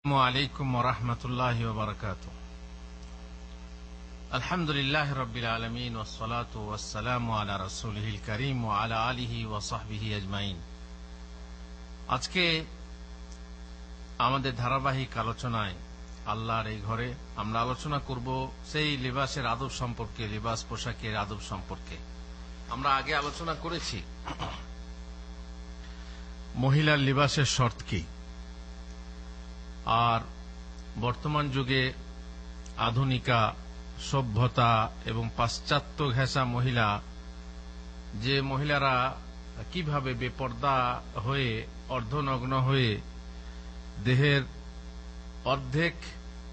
আসসালামু ওয়া রাহমাতুল্লাহি ওয়া বারাকাতুহু। আলহামদুলিল্লাহি রাব্বিল আলামিন ওয়াস সালাতু ওয়াস সালামু আলা রাসূলিহিল কারীম ওয়া আলা আলিহি ওয়া সাহবিহি আজমাইন। আজকে আমাদের ধারাবাহিক আলোচনায় আল্লাহর এই ঘরে আমরা আলোচনা করব সেই লিবাসের আদব সম্পর্কে, লিবাস পোশাকের আদব সম্পর্কে। আমরা আগে আলোচনা করেছি মহিলার লিবাসের শর্ত কি, আর বর্তমান যুগে আধুনিকা সভ্যতা এবং পাশ্চাত্য ঘেঁষা মহিলা, যে মহিলারা কিভাবে বেপর্দা হয়ে অর্ধনগ্ন হয়ে দেহের অর্ধেক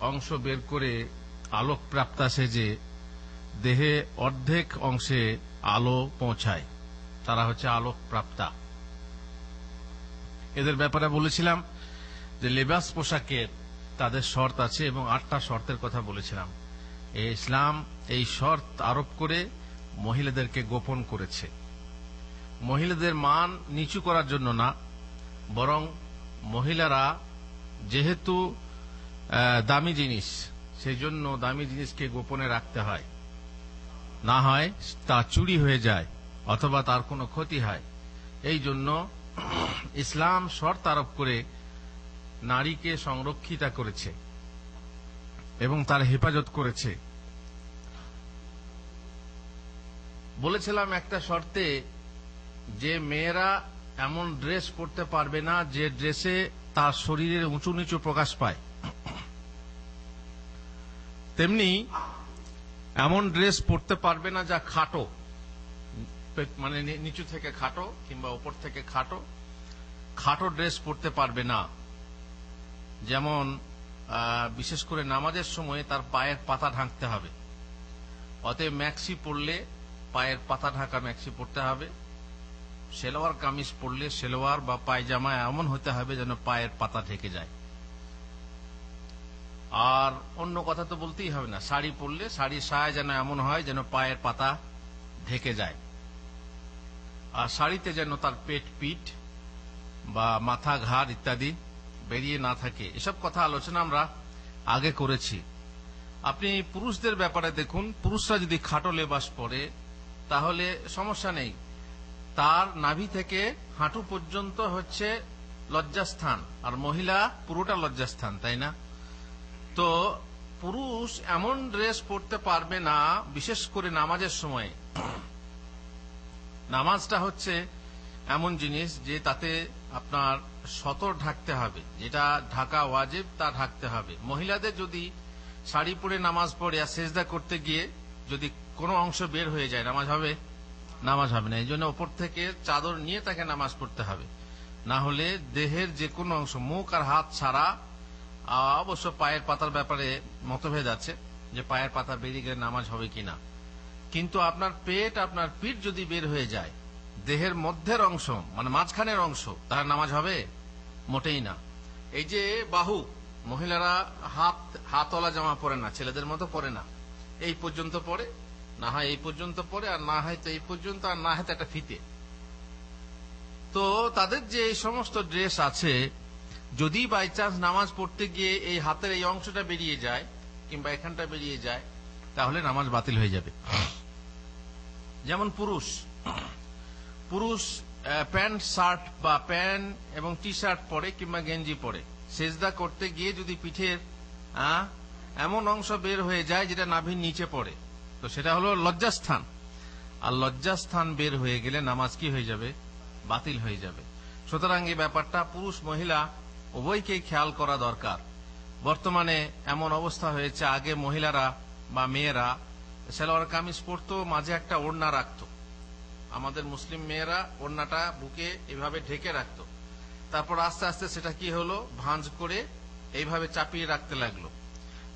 অংশ বের করে আলোকপ্রাপ্তা সেজে দেহে অর্ধেক অংশে আলো পৌঁছায়, তারা হচ্ছে আলোকপ্রাপ্তা। এদের ব্যাপারে বলেছিলাম যে লেবাস পোশাকের তাদের শর্ত আছে এবং 8টা শর্তের কথা বলেছিলাম। ইসলাম এই শর্ত আরোপ করে মহিলাদেরকে গোপন করেছে। মহিলাদের মান নিচু করার জন্য না, বরং মহিলারা যেহেতু দামি জিনিস, সেই জন্য দামি জিনিসকে গোপনে রাখতে হয়, না হয় তা চুরি হয়ে যায় অথবা তার কোনো ক্ষতি হয়। এই জন্য ইসলাম শর্ত আরোপ করে নারীকে সংরক্ষিতা করেছে এবং তার হেফাজত করেছে। বলেছিলাম একটা শর্তে যে মেয়েরা এমন ড্রেস পরতে পারবে না যে ড্রেসে তার শরীরের উঁচু নিচু প্রকাশ পায়, তেমনি এমন ড্রেস পরতে পারবে না যা খাটো, মানে নিচু থেকে খাটো কিংবা উপর থেকে খাটো, খাটো ড্রেস পরতে পারবে না। যেমন বিশেষ করে নামাজের সময় তার পায়ের পাতা ঢাকতে হবে, অতএব ম্যাক্সি পরলে পায়ের পাতা ঢাকা ম্যাক্সি পরতে হবে। সেলোয়ার কামিজ পরলে সেলোয়ার বা পায়জামা এমন হতে হবে যেন পায়ের পাতা ঢেকে যায়। আর অন্য কথা তো বলতেই হবে না, শাড়ি পরলে শাড়ির সায়া যেন এমন হয় যেন পায়ের পাতা ঢেকে যায়। আর শাড়িতে যেন তার পেট, পিঠ বা মাথা, ঘাড় ইত্যাদি বেরিয়ে না থাকে। এসব কথা আলোচনা আমরা আগে করেছি। আপনি পুরুষদের ব্যাপারে দেখুন, পুরুষরা যদি খাটো লেবাস পরে তাহলে সমস্যা নেই, তার নাভি থেকে হাঁটু পর্যন্ত হচ্ছে লজ্জাস্থান, আর মহিলা পুরোটা লজ্জাস্থান, তাই না? তো পুরুষ এমন ড্রেস পরতে পারবে না, বিশেষ করে নামাজের সময়। নামাজটা হচ্ছে এমন জিনিস যে তাতে আপনার সতর ঢাকতে হবে, যেটা ঢাকা ওয়াজিব তা ঢাকতে হবে। মহিলাদের যদি শাড়ি পরে নামাজ পড়ে আর সেজদা করতে গিয়ে যদি কোনো অংশ বের হয়ে যায়, নামাজ হবে? নামাজ হবে না। এই জন্য ওপর থেকে চাদর নিয়ে তাকে নামাজ পড়তে হবে, না হলে দেহের যে কোনো অংশ, মুখ আর হাত ছাড়া, অবশ্য পায়ের পাতার ব্যাপারে মতভেদ আছে যে পায়ের পাতা বেরিয়ে গেলে নামাজ হবে কিনা, কিন্তু আপনার পেট, আপনার পিঠ যদি বের হয়ে যায়, দেহের মধ্যের অংশ মানে মাঝখানের অংশ, তার নামাজ হবে? মোটেই না। এই যে বাহু, মহিলারা হাতওয়ালা জামা পরে না, ছেলেদের মতো পরে না, এই পর্যন্ত পরে, না হয় এই পর্যন্ত পরে, আর না হয় তো এই পর্যন্ত, আর না হয় তো একটা ফিতে। তো তাদের যে এই সমস্ত ড্রেস আছে, যদি বাই চান্স নামাজ পড়তে গিয়ে এই হাতের এই অংশটা বেরিয়ে যায় কিংবা এখানটা বেরিয়ে যায়, তাহলে নামাজ বাতিল হয়ে যাবে। যেমন পুরুষ প্যান্ট শার্ট বা প্যান্ট এবং টি শার্ট পরে কিংবা গেঞ্জি পরে সেজদা করতে গিয়ে যদি পিঠের এমন অংশ বের হয়ে যায় যেটা নাভির নিচে পড়ে, তো সেটা হলো লজ্জাস্থান। আর লজ্জাস্থান বের হয়ে গেলে নামাজ কি হয়ে যাবে? বাতিল হয়ে যাবে। সুতরাং এই ব্যাপারটা পুরুষ মহিলা উভয়কেই খেয়াল করা দরকার। বর্তমানে এমন অবস্থা হয়েছে, আগে মহিলারা বা মেয়েরা সালোয়ার কামিজ পরতো, মাঝে একটা ওড়না রাখতো। আমাদের মুসলিম মেয়েরা ওড়নাটা বুকে এভাবে ঢেকে রাখতো, তারপর আস্তে আস্তে সেটা কি হলো, ভাঁজ করে এইভাবে চাপিয়ে রাখতে লাগলো।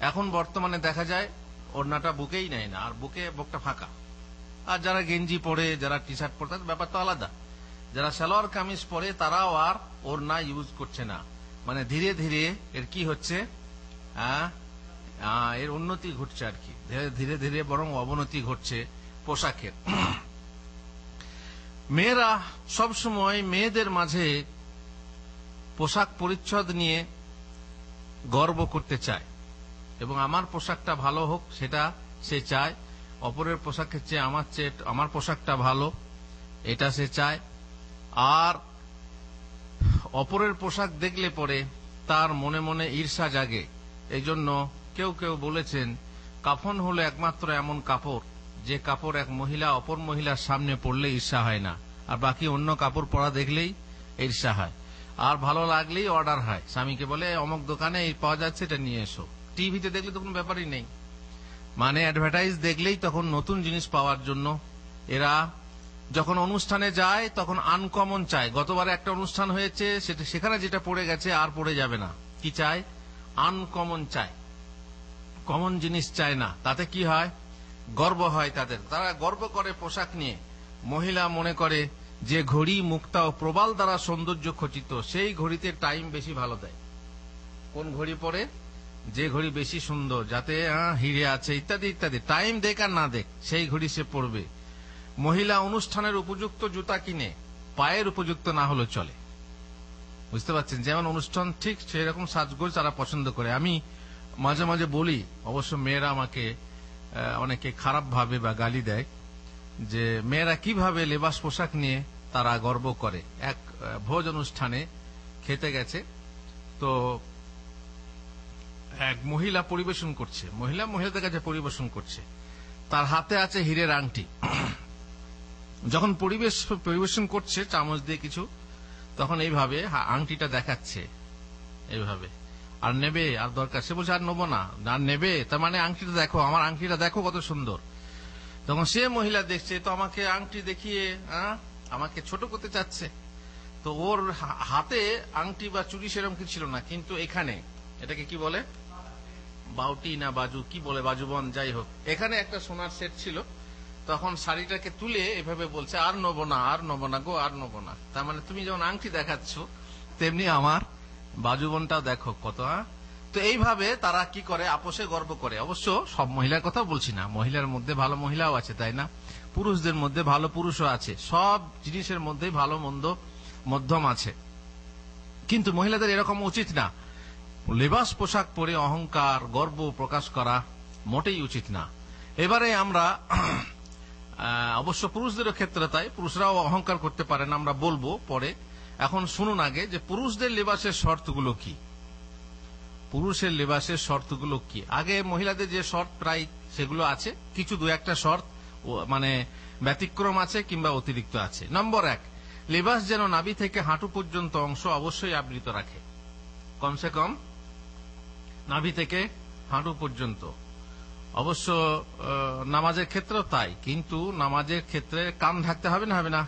এখন বর্তমানে দেখা যায় ওড়নাটা বুকেই নেয় না, আর বুকটা ফাঁকা। আর যারা গেঞ্জি পরে, যারা টি শার্ট পরে, তাদের ব্যাপার তো আলাদা। যারা সালোয়ার কামিজ পরে তারাও আর ওড়না ইউজ করছে না। মানে ধীরে ধীরে এর কি হচ্ছে, এর উন্নতি ঘটছে আর কি, ধীরে ধীরে বরং অবনতি ঘটছে পোশাকের। মেয়েরা সবসময় মেয়েদের মাঝে পোশাক পরিচ্ছদ নিয়ে গর্ব করতে চায় এবং আমার পোশাকটা ভালো হোক সেটা সে চায়, অপরের পোশাকের চেয়ে আমার পোশাকটা ভালো এটা সে চায়। আর অপরের পোশাক দেখলে পরে তার মনে মনে ঈর্ষা জাগে। এই জন্য কেউ কেউ বলেছেন কাফন হলো একমাত্র এমন কাপড় যে কাপড় এক মহিলা অপর মহিলার সামনে পড়লে ঈর্ষা হয় না, আর বাকি অন্য কাপড় পরা দেখলেই ঈর্ষা হয়। আর ভালো লাগলেই অর্ডার হয়, স্বামীকে বলে অমুক দোকানে এই পাওয়া যাচ্ছে এটা নিয়ে এসো। টিভিতে দেখলে তো কোনো ব্যাপারই নেই, মানে অ্যাডভার্টাইজ দেখলেই তখন নতুন জিনিস পাওয়ার জন্য এরা যখন অনুষ্ঠানে যায় তখন আনকমন চায়। গতবারে একটা অনুষ্ঠান হয়েছে, সেখানে যেটা পড়ে গেছে আর পড়ে যাবে না। কি চায়? আনকমন চায়, কমন জিনিস চায় না। তাতে কি হয়? গর্ব হয় তাদের, তারা গর্ব করে পোশাক নিয়ে। মহিলা মনে করে যে ঘড়ি মুক্তা ও প্রবাল দ্বারা সৌন্দর্য খচিত, সেই ঘড়িতে টাইম বেশি ভালো দেয়। কোন ঘড়ি পরে? যে ঘড়ি বেশি সুন্দর, যাতে হিরে আছে ইত্যাদি ইত্যাদি, টাইম দেখ আর না দেখ সেই ঘড়ি সে পরবে। মহিলা অনুষ্ঠানের উপযুক্ত জুতা কিনে, পায়ের উপযুক্ত না হলে চলে। বুঝতে পারছেন? যেমন অনুষ্ঠান ঠিক সেরকম সাজগোজ তারা পছন্দ করে। আমি মাঝে মাঝে বলি, অবশ্য মেয়েরা আমাকে অনেকে খারাপ ভাবে বা গালি দেয়, যে মেয়েরা কিভাবে লেবাস পোশাক নিয়ে তারা গর্ব করে। এক ভোজ অনুষ্ঠানে খেতে গেছে, তো এক মহিলা পরিবেশন করছে, মহিলাদের কাছে পরিবেশন করছে, তার হাতে আছে হীরের আংটি। যখন পরিবেশন করছে চামচ দিয়ে কিছু, তখন এইভাবে আংটিটা দেখাচ্ছে এইভাবে, আর নেবে আর দরকার, সে বলছে আর নেবো না, আর নেবে, তার মানে আংটিটা দেখো, আমার আংটিটা দেখো কত সুন্দর। তখন সে মহিলা দেখছে তো আমাকে আংটি দেখিয়ে আমাকে ছোট করতে চাচ্ছে। তো ওর হাতে আংটি বা চুড়ি সেরকম কিছু ছিল না, কিন্তু এখানে এটাকে কি বলে, বাউটি না বাজু কি বলে, বাজুবন যাই হোক, এখানে একটা সোনার সেট ছিল। তখন শাড়িটাকে তুলে এভাবে বলছে আর নেবো না, আর নেবো না গো, আর নেবো না। তার মানে তুমি যেমন আংটি দেখাচ্ছ তেমনি আমার বাজুবনটাও দেখো কত। তো এইভাবে তারা কি করে, আপোষে গর্ব করে। অবশ্য সব মহিলার কথা বলছি না, মহিলার মধ্যে ভালো মহিলাও আছে, তাই না? পুরুষদের মধ্যে ভালো পুরুষও আছে, সব জিনিসের মধ্যে ভালো মন্দ মধ্যম আছে। কিন্তু মহিলাদের এরকম উচিত না, লেবাস পোশাক পরে অহংকার গর্ব প্রকাশ করা মোটেই উচিত না। এবারে আমরা অবশ্য পুরুষদেরও ক্ষেত্রে তাই, পুরুষরাও অহংকার করতে পারেন, আমরা বলবো পরে। এখন শুনুন আগে যে পুরুষদের লেবাসের শর্তগুলো কি, পুরুষের লেবাসের শর্তগুলো কি। আগে মহিলাদের যে শর্ত প্রায় সেগুলো আছে, কিছু দু একটা শর্ত মানে ব্যতিক্রম আছে কিংবা অতিরিক্ত আছে। নম্বর 1, লেবাস যেন নাভি থেকে হাঁটু পর্যন্ত অংশ অবশ্যই আবৃত রাখে, কমসে কম নাভি থেকে হাঁটু পর্যন্ত। অবশ্য নামাজের ক্ষেত্রেও তাই, কিন্তু নামাজের ক্ষেত্রে কান ঢাকতে হবে না, হবে না?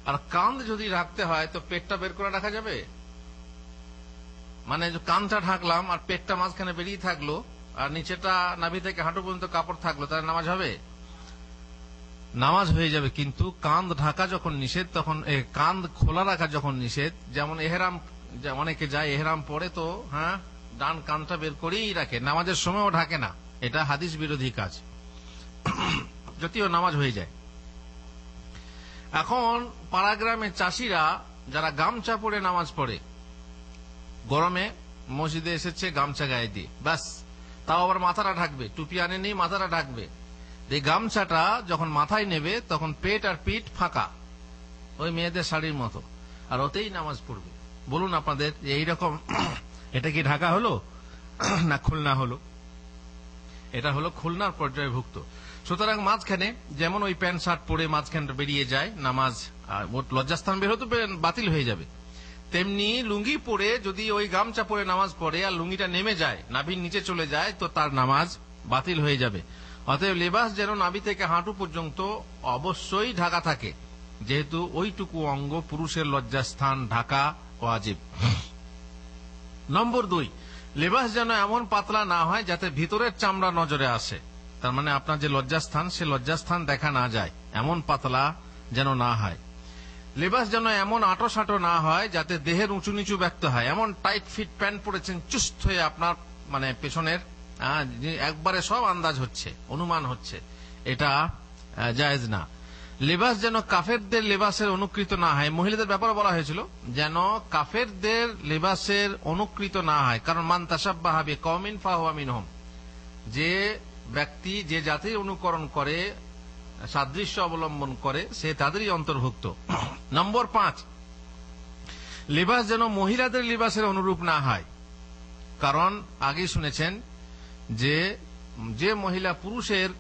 আর কান যদি ঢাকতে হয় তো পেটটা বের করে রাখা যাবে? মানে কানটা ঢাকলাম আর পেটটা মাঝখানে বেরিয়ে থাকলো আর নিচেটা নাভি থেকে হাঁটু পর্যন্ত কাপড় থাকলো, তাহলে নামাজ হবে? নামাজ হয়ে যাবে, কিন্তু কান ঢাকা যখন নিষেধ, তখন কান খোলা রাখা যখন নিষেধ। যেমন এহরাম অনেকে যায়, এহরাম পরে তো ডান কানটা বের করেই রাখে, নামাজের সময়ও ঢাকে না, এটা হাদিস বিরোধী কাজ, যদিও নামাজ হয়ে যায়। এখন পাড়াগ্রামের চাষিরা যারা গামছা পরে নামাজ পড়ে, গরমে মসজিদে এসেছে গামছা গায়ে দিয়ে, ব্যাস, তাও আবার মাথাটা ঢাকবে, টুপি আনে নেই, মাথাটা ঢাকবে। এই গামছাটা যখন মাথায় নেবে তখন পেট আর পিঠ ফাঁকা, ওই মেয়েদের শাড়ির মতো, আর ওতেই নামাজ পড়বে। বলুন আপনাদের এইরকম এটা কি ঢাকা হলো না খুলনা হলো? এটা হলো খুলনার পর্যায়ভুক্ত। সুতরাং মাঝখানে যেমন ওই প্যান্ট শার্ট পরে মাঝখানটা বেরিয়ে যায়, নামাজ লজ্জাস্থান বের হতে বাতিল হয়ে যাবে, তেমনি লুঙ্গি পরে যদি ওই গামছা পরে নামাজ পড়ে আর লুঙ্গিটা নেমে যায়, নাভির নিচে চলে যায়, তো তার নামাজ বাতিল হয়ে যাবে। অতএব লেবাস যেন নাভি থেকে হাঁটু পর্যন্ত অবশ্যই ঢাকা থাকে, যেহেতু ওইটুকু অঙ্গ পুরুষের লজ্জাস্থান, ঢাকা ওয়াজিব। নম্বর 2, লেবাস যেন এমন পাতলা না হয় যাতে ভিতরের চামড়া নজরে আসে। তার মানে আপনার যে লজ্জাস্থান, সে লজ্জাস্থান দেখা না যায়, এমন পাতলা যেন না হয়। লেবাস যেন এমন আঁটো সাঁটো না হয় যাতে দেহের উঁচু নিচু ব্যক্ত হয়। এমন টাইট ফিট প্যান্ট পরেছেন, চুস্ট হয়ে আপনার মানে পেছনের একবারে সব আন্দাজ হচ্ছে, অনুমান হচ্ছে, এটা জায়েজ না। লেবাস যেন কাফেরদের লেবাসের অনুকৃত না হয়। মহিলাদের ব্যাপারে বলা হয়েছিল যেন কাফেরদের লেবাসের অনুকৃত না হয়, কারণ মান তাশাব্বাহা বিকওমিন ফাহুয়া মিনহুম, যে ব্যক্তি যে জাতির অনুকরণ করে, সাদৃশ্য অবলম্বন করে, সে তাদেরই অন্তর্ভুক্ত। নম্বর 5, লেবাস যেন মহিলাদের লেবাসের অনুরূপ না হয়, কারণ আগেই শুনেছেন যে যে মহিলা পুরুষের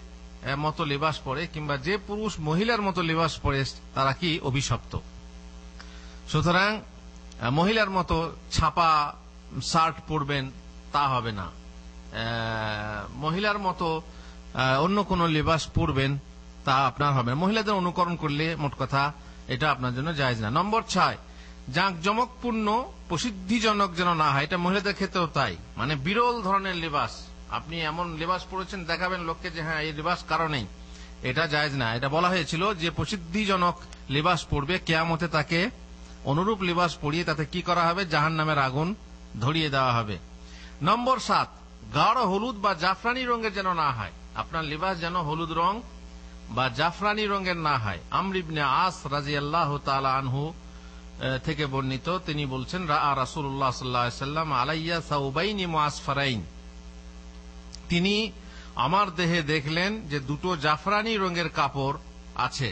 মতো লেবাস পরে কিংবা যে পুরুষ মহিলার মতো লেবাস পরে তারা কি অভিশপ্ত। সুতরাং মহিলার মতো ছাপা শার্ট পরবেন তা হবে না, মহিলার মতো অন্য কোন লেবাস পরবেন তা আপনার হবে না। মহিলাদের অনুকরণ করলে মোট কথা এটা আপনার জন্য জায়েজ না। নম্বর 6, জাঁকজমকপূর্ণ প্রসিদ্ধিজনক যেন না হয়, এটা মহিলাদের ক্ষেত্রেও তাই, মানে বিরল ধরনের লেবাস, আপনি এমন লেবাস পরেছেন দেখাবেন লোককে যে হ্যাঁ এই লেবাস কারণেই, এটা জায়েজ না। এটা বলা হয়েছিল যে প্রসিদ্ধিজনক লেবাস পরবে, কিয়ামতে তাকে অনুরূপ লেবাস পরিয়ে তাতে কি করা হবে, জাহান্নামের আগুন ধরিয়ে দেওয়া হবে। নম্বর 7, গাঢ় হলুদ বা জাফরানি রঙের যেন না হয়, আপনার লেবাস যেন হলুদ রং বা জাফরানি রঙের না হয়। আমর ইবনে আস রাদিয়াল্লাহু তাআলা আনহু থেকে বর্ণিত, তিনি বলছেন রাআ রাসূলুল্লাহ সাল্লাল্লাহু আলাইহি ওয়াসাল্লাম আলাইয়া সাউবাইনি মুআসফারাইন, তিনি আমার দেহে দেখলেন যে দুটো জাফরানি রঙের কাপড় আছে।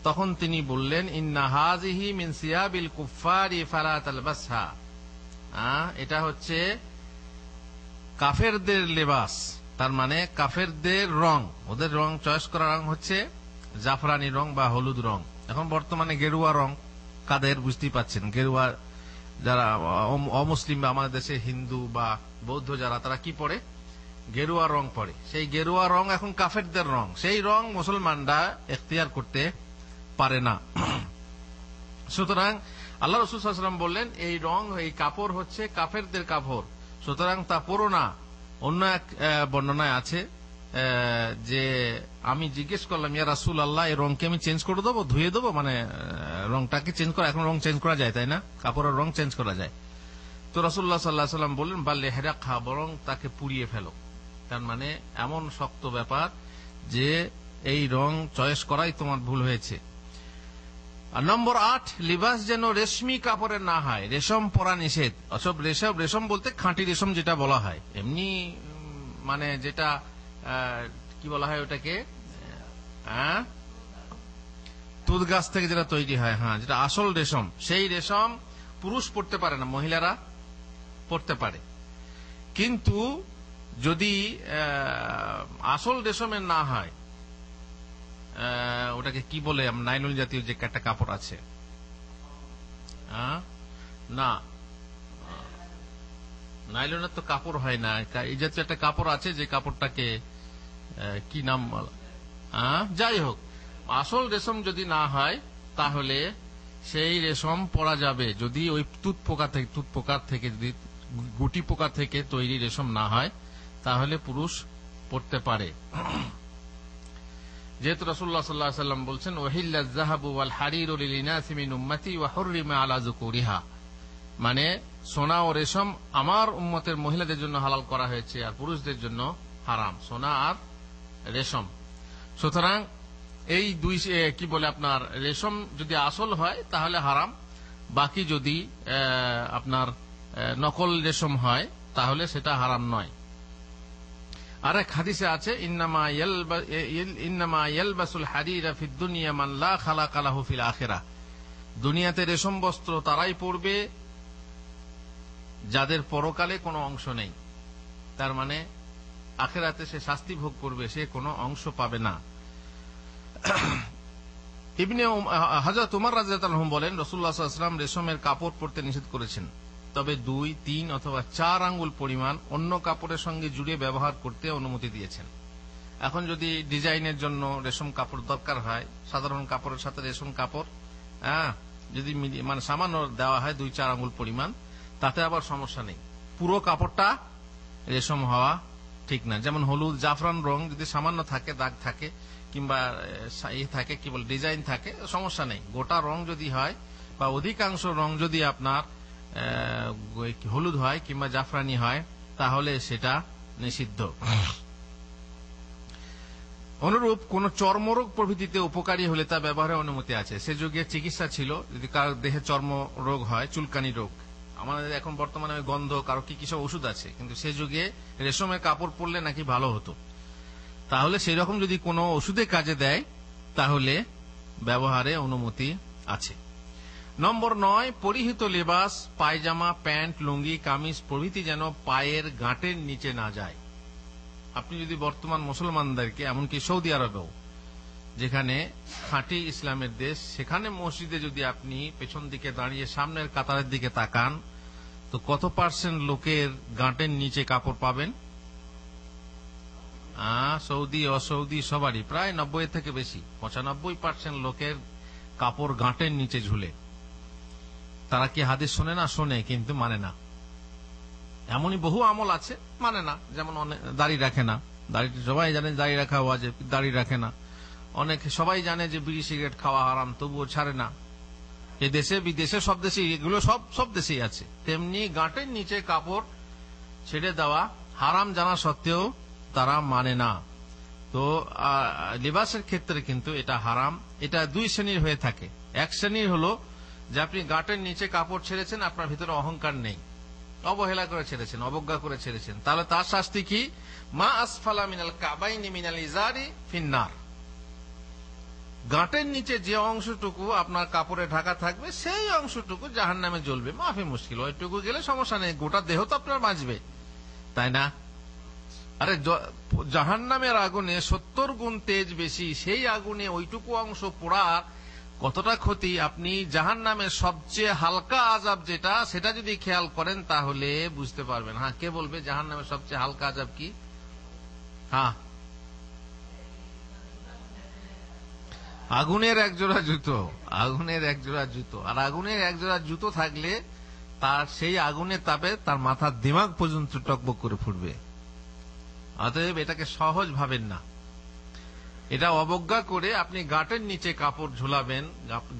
তখন তিনি বললেন ইন্না হাযিহি মিন সিয়াবিল কুফফারি ফালা তালবাসহা, এটা হচ্ছে কাফেরদের লেবাস, তার মানে কাফেরদের রং, ওদের রং চয়েস করা রং হচ্ছে জাফরানি রং বা হলুদ রং। এখন বর্তমানে গেরুয়া রং কাদের বুঝতেই পাচ্ছেন, গেরুয়া যারা অমুসলিম বা আমাদের দেশে হিন্দু বা বৌদ্ধ যারা, তারা কি পরে, গেরুয়া রং পরে। সেই গেরুয়া রং এখন কাফেরদের রং, সেই রং মুসলমানরা এখতিয়ার করতে পারে না। সুতরাং আল্লাহ রাসূল সাল্লাল্লাহু আলাইহি ওয়াসাল্লাম বললেন এই রং, এই কাপড় হচ্ছে কাফেরদের কাপড়, সুতরাং তা পরো না। অন্য এক বর্ণনায় আছে যে আমি জিজ্ঞেস করলাম ইয়া রাসূলুল্লাহ, এই রংকে আমি চেঞ্জ করে দেবো, ধুয়ে দেবো, মানে রংটাকে চেঞ্জ করা, এখন রং চেঞ্জ করা যায় তাই না, কাপড়ের রং চেঞ্জ করা যায়। তো রাসূলুল্লাহ সাল্লাল্লাহু আলাইহি ওয়াসাল্লাম বললেন বাল ইহরাকহা, বরং তাকে পুড়িয়ে ফেলো। তার মানে এমন শক্ত ব্যাপার যে এই রং চয়েস করাই তোমার ভুল হয়েছে। আর নম্বর 8, লিবাস যেন রেশমি কাপড়ের না হয়, রেশম পরা নিষেধ। অসব রেশম বলতে খাঁটি রেশম যেটা বলা হয়, এমনি মানে যেটা কি বলা হয় ওটাকে, তুঁত গাছ থেকে যেটা তৈরি হয়, হ্যাঁ, যেটা আসল রেশম, সেই রেশম পুরুষ পড়তে পারে না, মহিলারা পড়তে পারে। কিন্তু যদি আসল রেশমের না হয়, ওটাকে কি বলে, নাইলন জাতীয় যে একটা কাপড় আছে, না নাইলনের তো কাপড় হয় না, এই জাতীয় একটা কাপড় আছে যে কাপড়টাকে কি নাম, যাই হোক, আসল রেশম যদি না হয় তাহলে সেই রেশম পরা যাবে, যদি ওই তুঁত পোকা থেকে যদি গুটি পোকা থেকে তৈরি রেশম না হয় তাহলে পুরুষ পড়তে পারে। যেহেতু রাসূলুল্লাহ সাল্লাল্লাহু আলাইহি ওয়াসাল্লাম বলছেন ওয়াহিল্লায যাহাবু ওয়াল হারিরু লিনাসি মিন উম্মতি ওয়া হুররিমা আলা যুকুরিহা, মানে সোনা ও রেশম আমার উম্মতের মহিলাদের জন্য হালাল করা হয়েছে আর পুরুষদের জন্য হারাম, সোনা আর রেশম। সুতরাং এই দুই কি বলে আপনার রেশম যদি আসল হয় তাহলে হারাম, বাকি যদি আপনার নকল রেশম হয় তাহলে সেটা হারাম নয়। আরেক হাদিসে আছে ইন্নামা ইয়ালবাসুল হারিরা ফিদ দুনিয়া মান লা খালাকা লাহু ফিল আখিরাহ, দুনিয়াতে রেশম বস্ত্র তারাই পরবে যাদের পরকালে কোনো অংশ নেই, তার মানে আখিরাতে সে শাস্তি ভোগ করবে, সে কোনো অংশ পাবে না। ইবনে হযরত উমর রাদিয়াল্লাহু আনহু বলেন রাসূলুল্লাহ সাল্লাল্লাহু আলাইহি ওয়াসাল্লাম রেশমের কাপড় পরতে নিষেধ করেছেন, তবে 2, 3 অথবা 4 আঙ্গুল পরিমাণ অন্য কাপড়ের সঙ্গে জুড়ে ব্যবহার করতে অনুমতি দিয়েছেন। এখন যদি ডিজাইনের জন্য রেশম কাপড় দরকার হয়, সাধারণ কাপড়ের সাথে রেশম কাপড় যদি মানে সামান্য দেওয়া হয় 2-4 আঙ্গুল পরিমাণ, তাতে আবার সমস্যা নেই, পুরো কাপড়টা রেশম হওয়া ঠিক না। যেমন হলুদ জাফরান রং যদি সামান্য থাকে, দাগ থাকে কিংবা থাকে কি বলে ডিজাইন থাকে, সমস্যা নেই। গোটা রং যদি হয় বা অধিকাংশ রং যদি আপনার হলুদ হয় কিংবা জাফরানি হয় তাহলে সেটা নিষিদ্ধ। অনুরূপ কোন চর্মরোগ প্রভৃতিতে উপকারী হলে তা ব্যবহারের অনুমতি আছে। সে যুগে চিকিৎসা ছিল, যদি কারো দেহে চর্মরোগ হয়, চুলকানি রোগ, আমাদের এখন বর্তমানে গন্ধ, কারো কি সব ওষুধ আছে, কিন্তু সে যুগে রেশমের কাপড় পরলে নাকি ভালো হতো। তাহলে সেই রকম যদি কোনো ওষুধে কাজে দেয় তাহলে ব্যবহারে অনুমতি আছে। নম্বর 9, পরিহিত লেবাস, পায়জামা, প্যান্ট, লুঙ্গি, কামিজ প্রভৃতি যেন পায়ের গাঁটের নিচে না যায়। আপনি যদি বর্তমান মুসলমানদেরকে, এমনকি সৌদি আরবেও যেখানে খাঁটি ইসলামের দেশ, সেখানে মসজিদে যদি আপনি পেছন দিকে দাঁড়িয়ে সামনের কাতারের দিকে তাকান, তো কত পার্সেন্ট লোকের গাঁটের নিচে কাপড় পাবেন? সৌদি অসৌদি সবারই প্রায় 90 থেকে বেশি, 95% লোকের কাপড় গাঁটের নিচে ঝুলে। তারা কি হাদিস শোনে না? শোনে, কিন্তু মানে না। এমনই বহু আমল আছে মানে না, যেমন দাড়ি রাখে না, দাড়ি সবাই জানে দাড়ি রাখা ওয়াজিব, দাড়ি রাখে না। অনেক সবাই জানে যে বিড়ি সিগারেট খাওয়া হারাম, তবুও ছাড়ে না। এ দেশে বিদেশে সব দেশে এগুলো সব দেশেই আছে। তেমনি গাঁটের নিচে কাপড় ছেড়ে দেওয়া হারাম জানা সত্ত্বেও তারা মানে না। তো লিবাসের ক্ষেত্রে কিন্তু এটা হারাম। এটা 2 শ্রেণীর হয়ে থাকে। এক শ্রেণীর হলো যে আপনি গাঁটের নিচে কাপড় ছেড়েছেন, আপনার ভিতরে অহংকার নেই, অবহেলা করে ছেড়েছেন, অবজ্ঞা করে ছেড়েছেন, তাহলে তার শাস্তি কি? মা আসফালা মিনাল কাবাইনি মিনাল ইজারি ফিন্নার। গাঁটের নিচে যে অংশটুকু আপনার কাপড়ে ঢাকা থাকবে সেই অংশটুকু জাহান্নামে জ্বলবে। মাফি মুশকিল, ওইটুকু গেলে সমস্যা নেই, গোটা দেহ তো আপনার বাঁচবে, তাই না? আরে জাহান্নামের আগুনে 70 গুণ তেজ বেশি, সেই আগুনে ওইটুকু অংশ পোড়ার কতটা ক্ষতি আপনি জাহান্নামের সবচেয়ে হালকা আযাব যেটা, সেটা যদি খেয়াল করেন তাহলে বুঝতে পারবেন। হ্যাঁ, কে বলবে জাহান্নামের সবচেয়ে হালকা আযাব কি? হ্যাঁ, আগুনের একজোড়া জুতো, আগুনের একজোড়া জুতো। আর আগুনের একজোড়া জুতো থাকলে তার সেই আগুনের তাপে তার মাথার দিমাগ পর্যন্ত টকবক করে ফুটবে। অতএব এটাকে সহজ ভাবেন না। এটা অবজ্ঞা করে আপনি গাঁটের নিচে কাপড় ঝুলাবেন,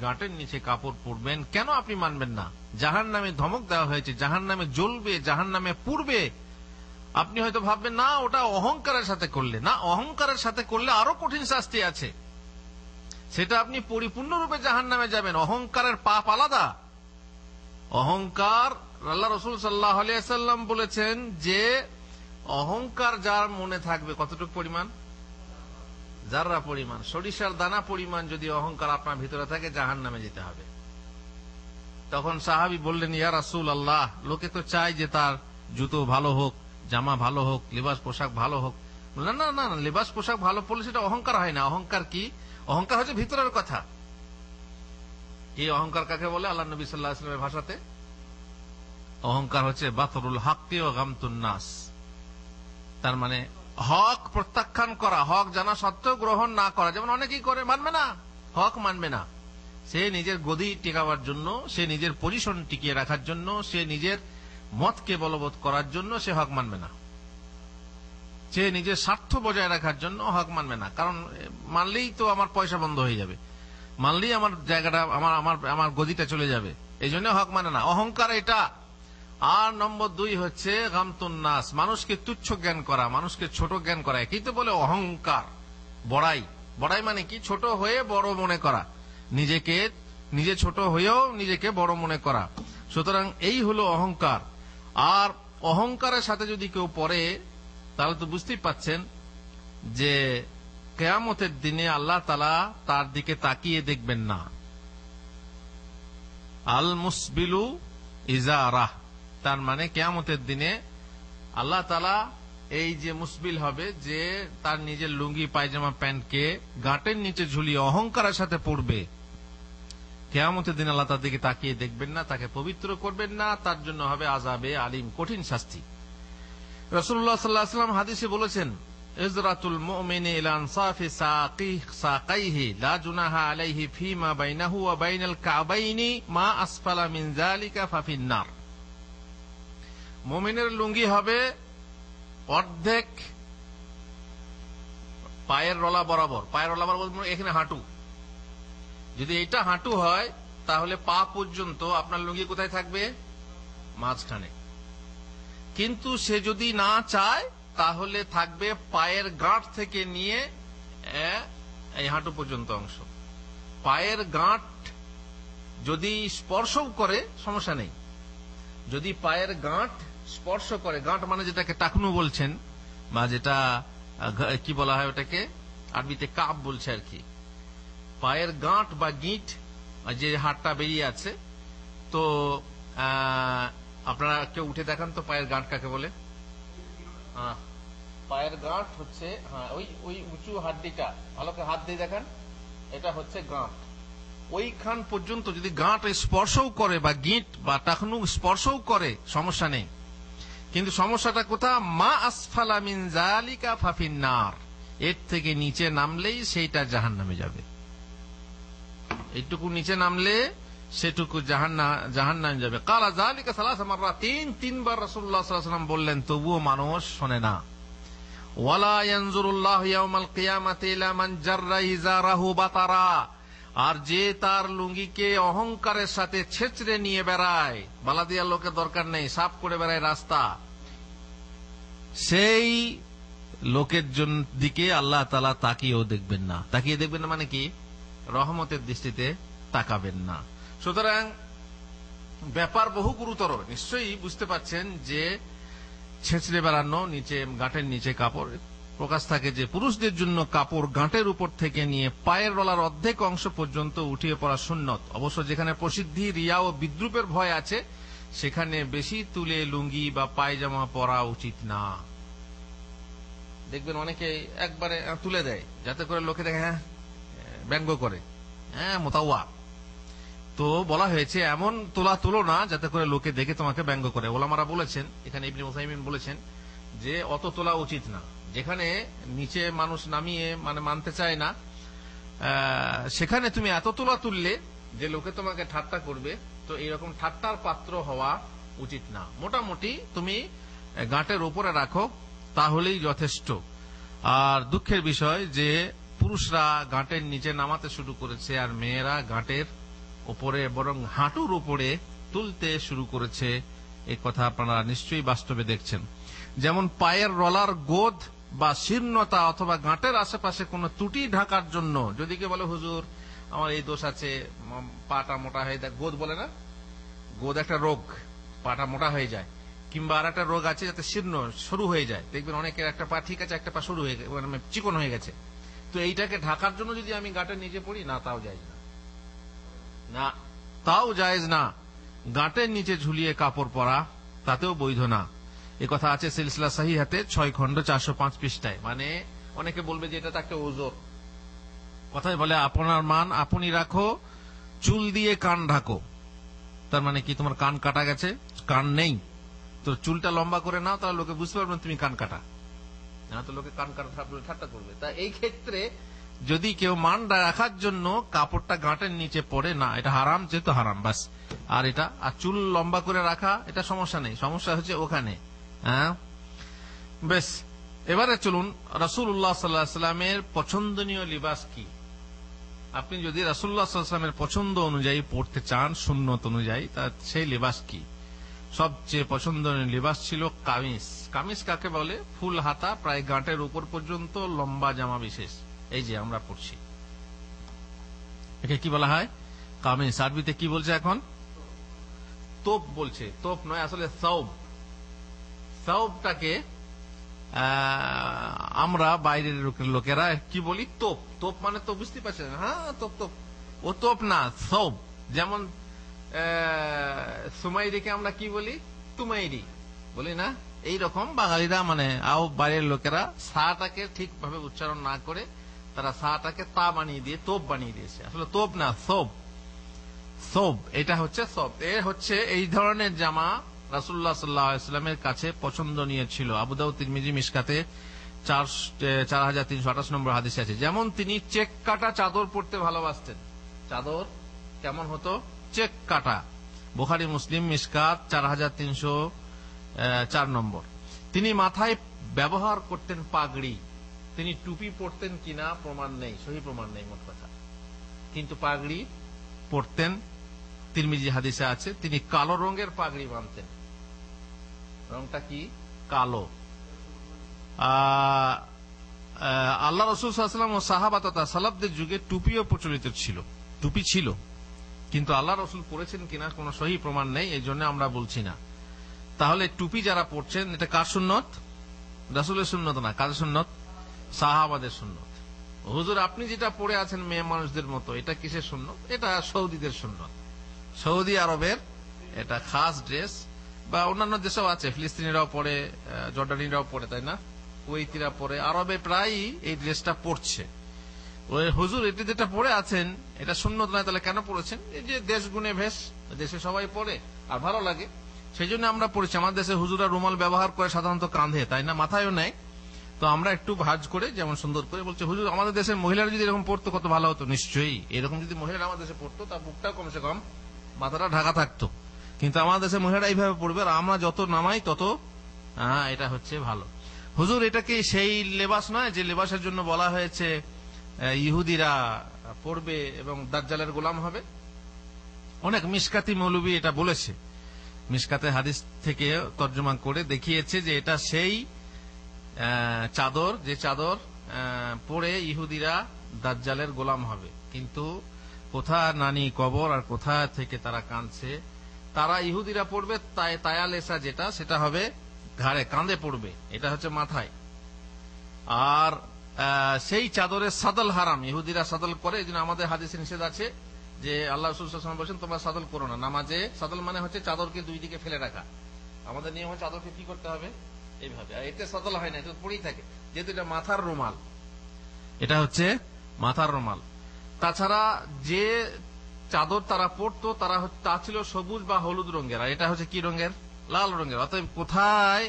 গাঁটের নিচে কাপড় পরবেন, কেন আপনি মানবেন না? জাহান্নামে ধমক দেওয়া হয়েছে, জাহান্নামে জ্বলবে, জাহান্নামে পুড়বে। আপনি হয়তো ভাববেন না ওটা অহংকারের সাথে করলে, না, অহংকারের সাথে করলে আরো কঠিন শাস্তি আছে, সেটা আপনি পরিপূর্ণরূপে জাহান্নামে যাবেন। অহংকারের পাপ আলাদা। অহংকার, আল্লাহ রাসূল সাল্লাল্লাহু আলাইহি ওয়াসাল্লাম বলেছেন যে অহংকার যার মনে থাকবে, কতটুকু পরিমাণ? যাররা পরিমাণ, সরিষার দানা পরিমাণ যদি অহংকার আপনার ভিতরে থাকে, জাহান্নামে যেতে হবে। তখন সাহাবী বললেন, ইয়া রাসূলুল্লাহ, লোকে তো চায় যে তার জুতো ভালো হোক, জামা ভালো হোক, লিবাস পোশাক ভালো হোক। না না না, লিবাস পোশাক ভালো পড়লে সেটা অহংকার হয় না। অহংকার কি? অহংকার হচ্ছে ভিতরের কথা। কি অহংকার কাকে বলে আল্লাহ নবী সাল্লাল্লাহু আলাইহি ওয়াসাল্লামের ভাষাতে? অহংকার হচ্ছে বাতরুল হাক্কি ওয়া গামতুন নাস। তার মানে হক প্রত্যাখ্যান করা, হক জানা সত্ত্বেও গ্রহণ না করা। যেমন অনেকেই করে, মানবে না, হক মানবে না। সে নিজের গদি টিকাবার জন্য, সে নিজের পজিশন টিকিয়ে রাখার জন্য, সে নিজের মতকে বলবৎ করার জন্য সে হক মানবে না। সে নিজের স্বার্থ বজায় রাখার জন্য হক মানবে না। কারণ মানলেই তো আমার পয়সা বন্ধ হয়ে যাবে, মানলেই আমার জায়গাটা, আমার গদিটা চলে যাবে, এই জন্য হক মানে না। অহংকার এটা। আর নম্বর 2 হচ্ছে গামতুন নাস, মানুষকে তুচ্ছ জ্ঞান করা, মানুষকে ছোট জ্ঞান করা। একেই তো বলে অহংকার, বড়াই। বড়াই মানে কি? ছোট হয়ে বড় মনে করা, নিজে ছোট হয়েও নিজেকে বড় মনে করা। সুতরাং এই হলো অহংকার। আর অহংকারের সাথে যদি কেউ পড়ে, তাহলে তো বুঝতেই পাচ্ছেন যে কিয়ামতের দিনে আল্লাহ তাআলা তার দিকে তাকিয়ে দেখবেন না। আল মুসবিলু ইজারাহ, তার মানে কিয়ামতের দিনে আল্লাহ তাআলা এই যে মুসবিল হবে, যে তার নিজের লুঙ্গি পায়জামা প্যান্টকে গাঁটের নিচে ঝুলিয়ে অহংকারের সাথে পড়বে, কিয়ামতের দিন আল্লাহ তার দিকে তাকিয়ে দেখবেন না, তাকে পবিত্র করবেন না, তার জন্য হবে আযাবে আলিম, কঠিন শাস্তি। রাসূলুল্লাহ সাল্লাল্লাহু আলাইহি ওয়াসাল্লাম হাদিসে বলেছেন, ইজরাতুল মুমিনি ইলা আনসাফি সাকাইহি লা জুনাহা আলাইহি ফিমা বাইনাহু ওয়া বাইনাল কাবাইনি মা আসফালা মিন যালিকা ফাফিন নার। মুমিনের লুঙ্গি হবে অর্ধেক পায়ের রলা বরাবর। পায়ের রলা বরাবর এখানে হাঁটু। যদি এটা হাঁটু হয় তাহলে পা পর্যন্ত আপনার লুঙ্গি কোথায় থাকবে? মাঝখানে। কিন্তু সে যদি না চায় তাহলে থাকবে পায়ের গাঁট থেকে নিয়ে এই হাঁটু পর্যন্ত অংশ। পায়ের গাঁট যদি স্পর্শও করে সমস্যা নেই। যদি পায়ের গাঁট স্পর্শ করে, গাঁট মানে যেটাকে টাকনু বলছেন, বা যেটা কি বলা হয় ওটাকে আরবিতে কাব বলছে আর কি, পায়ের গাঁট বা গিঁট যে হাড়টা বেরিয়ে আছে, তো আপনারা কেউ উঠে দেখান তো পায়ের গাঁট কাকে বলে। পায়ের গাঁট হচ্ছে, হ্যাঁ, ওই উঁচু হাড্ডিটা ভালো করে হাত দিয়ে দেখান, এটা হচ্ছে গাঁট। ওইখান পর্যন্ত যদি গাঁট স্পর্শও করে বা গিঁট বা টাকনু স্পর্শও করে সমস্যা নেই। কিন্তু সমস্যাটা কোথা? মা আসফালা মিন যালিকা ফাফিন্নার, এর থেকে নিচে নামলেই সেইটা জাহান্নামে যাবে। এইটুকু নিচে নামলে সেটুকু জাহান্নামে যাবে। কালা যালিকা সালাসা মাররা, তিনবার রাসূলুল্লাহ সাল্লাল্লাহু আলাইহি ওয়াসাল্লাম বললেন, তবুও মানুষ শোনে না। ওয়ালা ইয়ানজুরুল্লাহু ইয়াউমাল কিয়ামাতি ইলা মান জাররা ইজারাহু বাতারা, আর যে তার লুঙ্গিকে অহংকারের সাথে ছেঁচড়ে নিয়ে বেড়ায়, বালা দিয়া লোকের দরকার নেই, সাফ করে বেড়ায় রাস্তা, সেই লোকের দিকে আল্লাহ তাআলা তাকিয়েও দেখবেন না। তাকিয়ে দেখবেন না মানে কি? রহমতের দৃষ্টিতে তাকাবেন না। সুতরাং ব্যাপার বহু গুরুতর। নিশ্চয়ই বুঝতে পারছেন যে ছেঁচড়ে বেড়ানো, নিচে গাঁটের নিচে কাপড় প্রকাশ থাকে, যে পুরুষদের জন্য কাপড় গাঁটের উপর থেকে নিয়ে পায়ের রলার অর্ধেক অংশ পর্যন্ত উঠিয়ে পড়া সুন্নত। অবশ্য যেখানে প্রসিদ্ধি, রিয়া ও বিদ্রুপের ভয় আছে, সেখানে বেশি তুলে লুঙ্গি বা পায়জামা পরা উচিত না। দেখবেন অনেকে একবারে তুলে দেয় যাতে করে লোকে দেখে, হ্যাঁ ব্যঙ্গ করে, হ্যাঁ মোতাওয়া। তো বলা হয়েছে এমন তোলা তুলো না যাতে করে লোকে দেখে তোমাকে ব্যঙ্গ করে। ওলামারা বলেছেন, এখানে ইবনে উসাইমিন বলেছেন যে অত তোলা উচিত না। যেখানে নিচে মানুষ নামিয়ে মানে মানতে চায় না, সেখানে তুমি এত তোলা তুললে যে লোকে তোমাকে ঠাট্টা করবে, তো এইরকম ঠাট্টার পাত্র হওয়া উচিত না। মোটামুটি তুমি গাঁটের উপরে রাখো, তাহলেই যথেষ্ট। আর দুঃখের বিষয় যে পুরুষরা গাঁটের নিচে নামাতে শুরু করেছে, আর মেয়েরা গাঁটের উপরে বরং হাঁটুর উপরে তুলতে শুরু করেছে। এই কথা আপনারা নিশ্চয়ই বাস্তবে দেখছেন। যেমন পায়ের রলার গোদ বা শীর্ণতা অথবা গাঁটের আশেপাশে কোনো ত্রুটি ঢাকার জন্য, যদি কেউ বলে হুজুর আমার এই দোষ আছে, পাটা মোটা হয়ে যায়, গোদ বলে না, গোদ একটা রোগ, পাটা মোটা হয়ে যায়, কিংবা আর একটা রোগ আছে যাতে শীর্ণ সরু হয়ে যায়। দেখবেন অনেকের একটা পা ঠিক আছে, একটা পা সরু হয়ে গেছে, মানে চিকন হয়ে গেছে। তো এইটাকে ঢাকার জন্য যদি আমি গাঁটের নিচে পড়ি, না, তাও জায়েজ না, না তাও জায়েজ না। গাঁটের নিচে ঝুলিয়ে কাপড় পরা তাতেও বৈধ না। এ কথা আছে সিলসিলা সহিহাতে 6 খণ্ড 405 পৃষ্ঠায়। মানে অনেকে বলবে যে এটা তো একটা ওজর। কথায় বলে আপনার মান আপনি রাখো, চুল দিয়ে কান ঢাকো। তার মানে কি? তোমার কান কাটা গেছে, কান নেই, তো চুলটা লম্বা করে নাও, তাহলে লোকে বুঝতে পারবে তুমি কান কাটা, না তো লোকে কান কাটা ঠাট্টা করবে। তা এই ক্ষেত্রে যদি কেউ মান রাখার জন্য কাপড়টা গাঁটের নিচে পড়ে, না, এটা হারাম, যেহেতু হারাম বাস। আর এটা আর চুল লম্বা করে রাখা, এটা সমস্যা নেই, সমস্যা হচ্ছে ওখানে। হ্যাঁ, বেশ। এবারে চলুন রাসূলুল্লাহ সাল্লাল্লাহু আলাইহি ওয়াসাল্লামের পছন্দনীয় লিবাস কি। আপনি যদি রাসূলুল্লাহ সাল্লাল্লাহু আলাইহি ওয়াসাল্লামের পছন্দ অনুযায়ী পড়তে চান, সুন্নত অনুযায়ী, তা সেই লিবাস কি? সবচেয়ে পছন্দনীয় লিবাস ছিল কামিজ। কামিজ কাকে বলে? ফুল হাতা, প্রায় গাঁটের উপর পর্যন্ত লম্বা জামা বিশেষ, এই যে আমরা পড়ছি, একে কি বলা হয়? কামিজ। আরবিতে কি বলছে এখন? তোপ বলছে। তোপ নয়, আসলে সৌব। সৌবটাকে আমরা বাইরের লোকেরা কি বলি? তোপ। তোপ মানে তো বুঝতে পারছেন, হ্যাঁ তোপ, তোপ, ও তোপ না, সৌব। যেমন সুমাইরিকে আমরা কি বলি? তুমাইরি বলি না? এইরকম বাঙালিরা মানে বাইরের লোকেরা সাটাকে ঠিকভাবে উচ্চারণ না করে তারা সাটাকে তা বানিয়ে দিয়ে তোপ বানিয়ে দিয়েছে। আসলে তোপ না, সৌব। সৌব, এটা হচ্ছে সৌব। হচ্ছে এই ধরনের জামা রাসূলুল্লাহ সাল্লাল্লাহু আলাইহি ওয়াসাল্লামের কাছে পছন্দনীয় ছিল। আবু দাউদ, তিরমিজি, মিশকাতে 4328 নম্বর হাদিসে আছে। যেমন তিনি চেক কাটা চাদর পরতে ভালোবাসতেন। চাদর কেমন হতো? চেক কাটা। বুখারী, মুসলিম, মিশকাত 4304 নম্বর। তিনি মাথায় ব্যবহার করতেন পাগড়ি। তিনি টুপি পরতেন কিনা প্রমাণ নেই, সহি প্রমাণ নেই মোট কথা, কিন্তু পাগড়ি পরতেন। তিরমিজি হাদিসে আছে তিনি কালো রঙের পাগড়ি বাঁধতেন। রংটা কি? কালো। আল্লাহ রাসূল সাল্লাল্লাহু আলাইহি ওয়াসাল্লাম ও সাহাবা তথা সালাফদের যুগে টুপিও প্রচলিত ছিল, টুপি ছিল, কিন্তু আল্লাহ রাসূল পরেছেন কিনা কোনো সহি প্রমাণ নেই, এই জন্য আমরা বলছি না। তাহলে টুপি যারা পরছেন এটা কার সুন্নত? রাসূলের সুন্নত না, কার সুন্নত? সাহাবাদের সুন্নত। হুজুর আপনি যেটা পরে আছেন মেয়ে মানুষদের মতো, এটা কিসের সুন্নত? এটা সৌদিদের সুন্নত, সৌদি আরবের এটা খাস ড্রেস। বা অন্যান্য দেশেও আছে, ফিলিস্তিনিরাও পরে, জর্ডানিরাও পরে, তাই না, কুয়েতিরা পরে, আরবে প্রায়ই এই ড্রেসটা পরছে। ওই হুজুর এটি যেটা পরে আছেন এটা সুন্নত নয়, তাহলে কেন পরেছেন? এই যে দেশ গুণে ভেষ, দেশে সবাই পরে আর ভালো লাগে, সেই জন্য আমরা পড়েছি। আমাদের দেশে হুজুরা রুমাল ব্যবহার করে সাধারণত কাঁধে, তাই না, মাথায়ও নেয়। তো আমরা একটু ভাঁজ করে যেমন সুন্দর করে বলছে, হুজুর আমাদের দেশের মহিলারা যদি এরকম পড়তো কত ভালো হতো। নিশ্চয়ই এরকম যদি মহিলারা আমাদের দেশে পড়তো, তার বুকটা কমসে কম, মাথাটা ঢাকা থাকতো। কিন্তু আমাদের দেশের মহিলারা এইভাবে পড়বে, আর আমরা যত নামাই তত এটা হচ্ছে ভালো। হুজুর এটা কি সেই লেবাস নয় যে লেবাসের জন্য বলা হয়েছে ইহুদিরা পড়বে এবং দাজ্জালের গোলাম হবে? অনেক মিশকাতি মৌলবী এটা বলেছে, মিশকাতে হাদিস থেকে তর্জমা করে দেখিয়েছে যে এটা সেই চাদর, যে চাদর পরে ইহুদিরা দাজ্জালের গোলাম হবে। কিন্তু কোথা নানি কবর আর কোথা থেকে তারা কাঁদছে, তারা ইহুদিরা পড়বে তায়ালেসা, যেটা সেটা হবে ঘাড়ে, কাঁধে পড়বে, এটা হচ্ছে মাথায়। আর সেই চাদরের সাদল হারাম, ইহুদিরা সাদল করে, এই জন্য আমাদের হাদিসে নিষেধ আছে যে আল্লাহ রাসূল সাল্লাল্লাহু আলাইহি ওয়াসাল্লাম বলেছেন তোমরা সাদল করো না নামাজে। সাদল মানে হচ্ছে চাদরকে দুই দিকে ফেলে রাখা। আমাদের নিয়ম হচ্ছে চাদরকে কি করতে হবে? এইভাবে। আর এতে সাদল হয় না, এটা পড়েই থাকে, যেহেতু এটা মাথার রুমাল, এটা হচ্ছে মাথার রুমাল। তাছাড়া যে চাদর তারা পড়তো তা ছিল সবুজ বা হলুদ রঙের, আর এটা হচ্ছে কি রঙের? লাল রঙের। অতএব কোথায়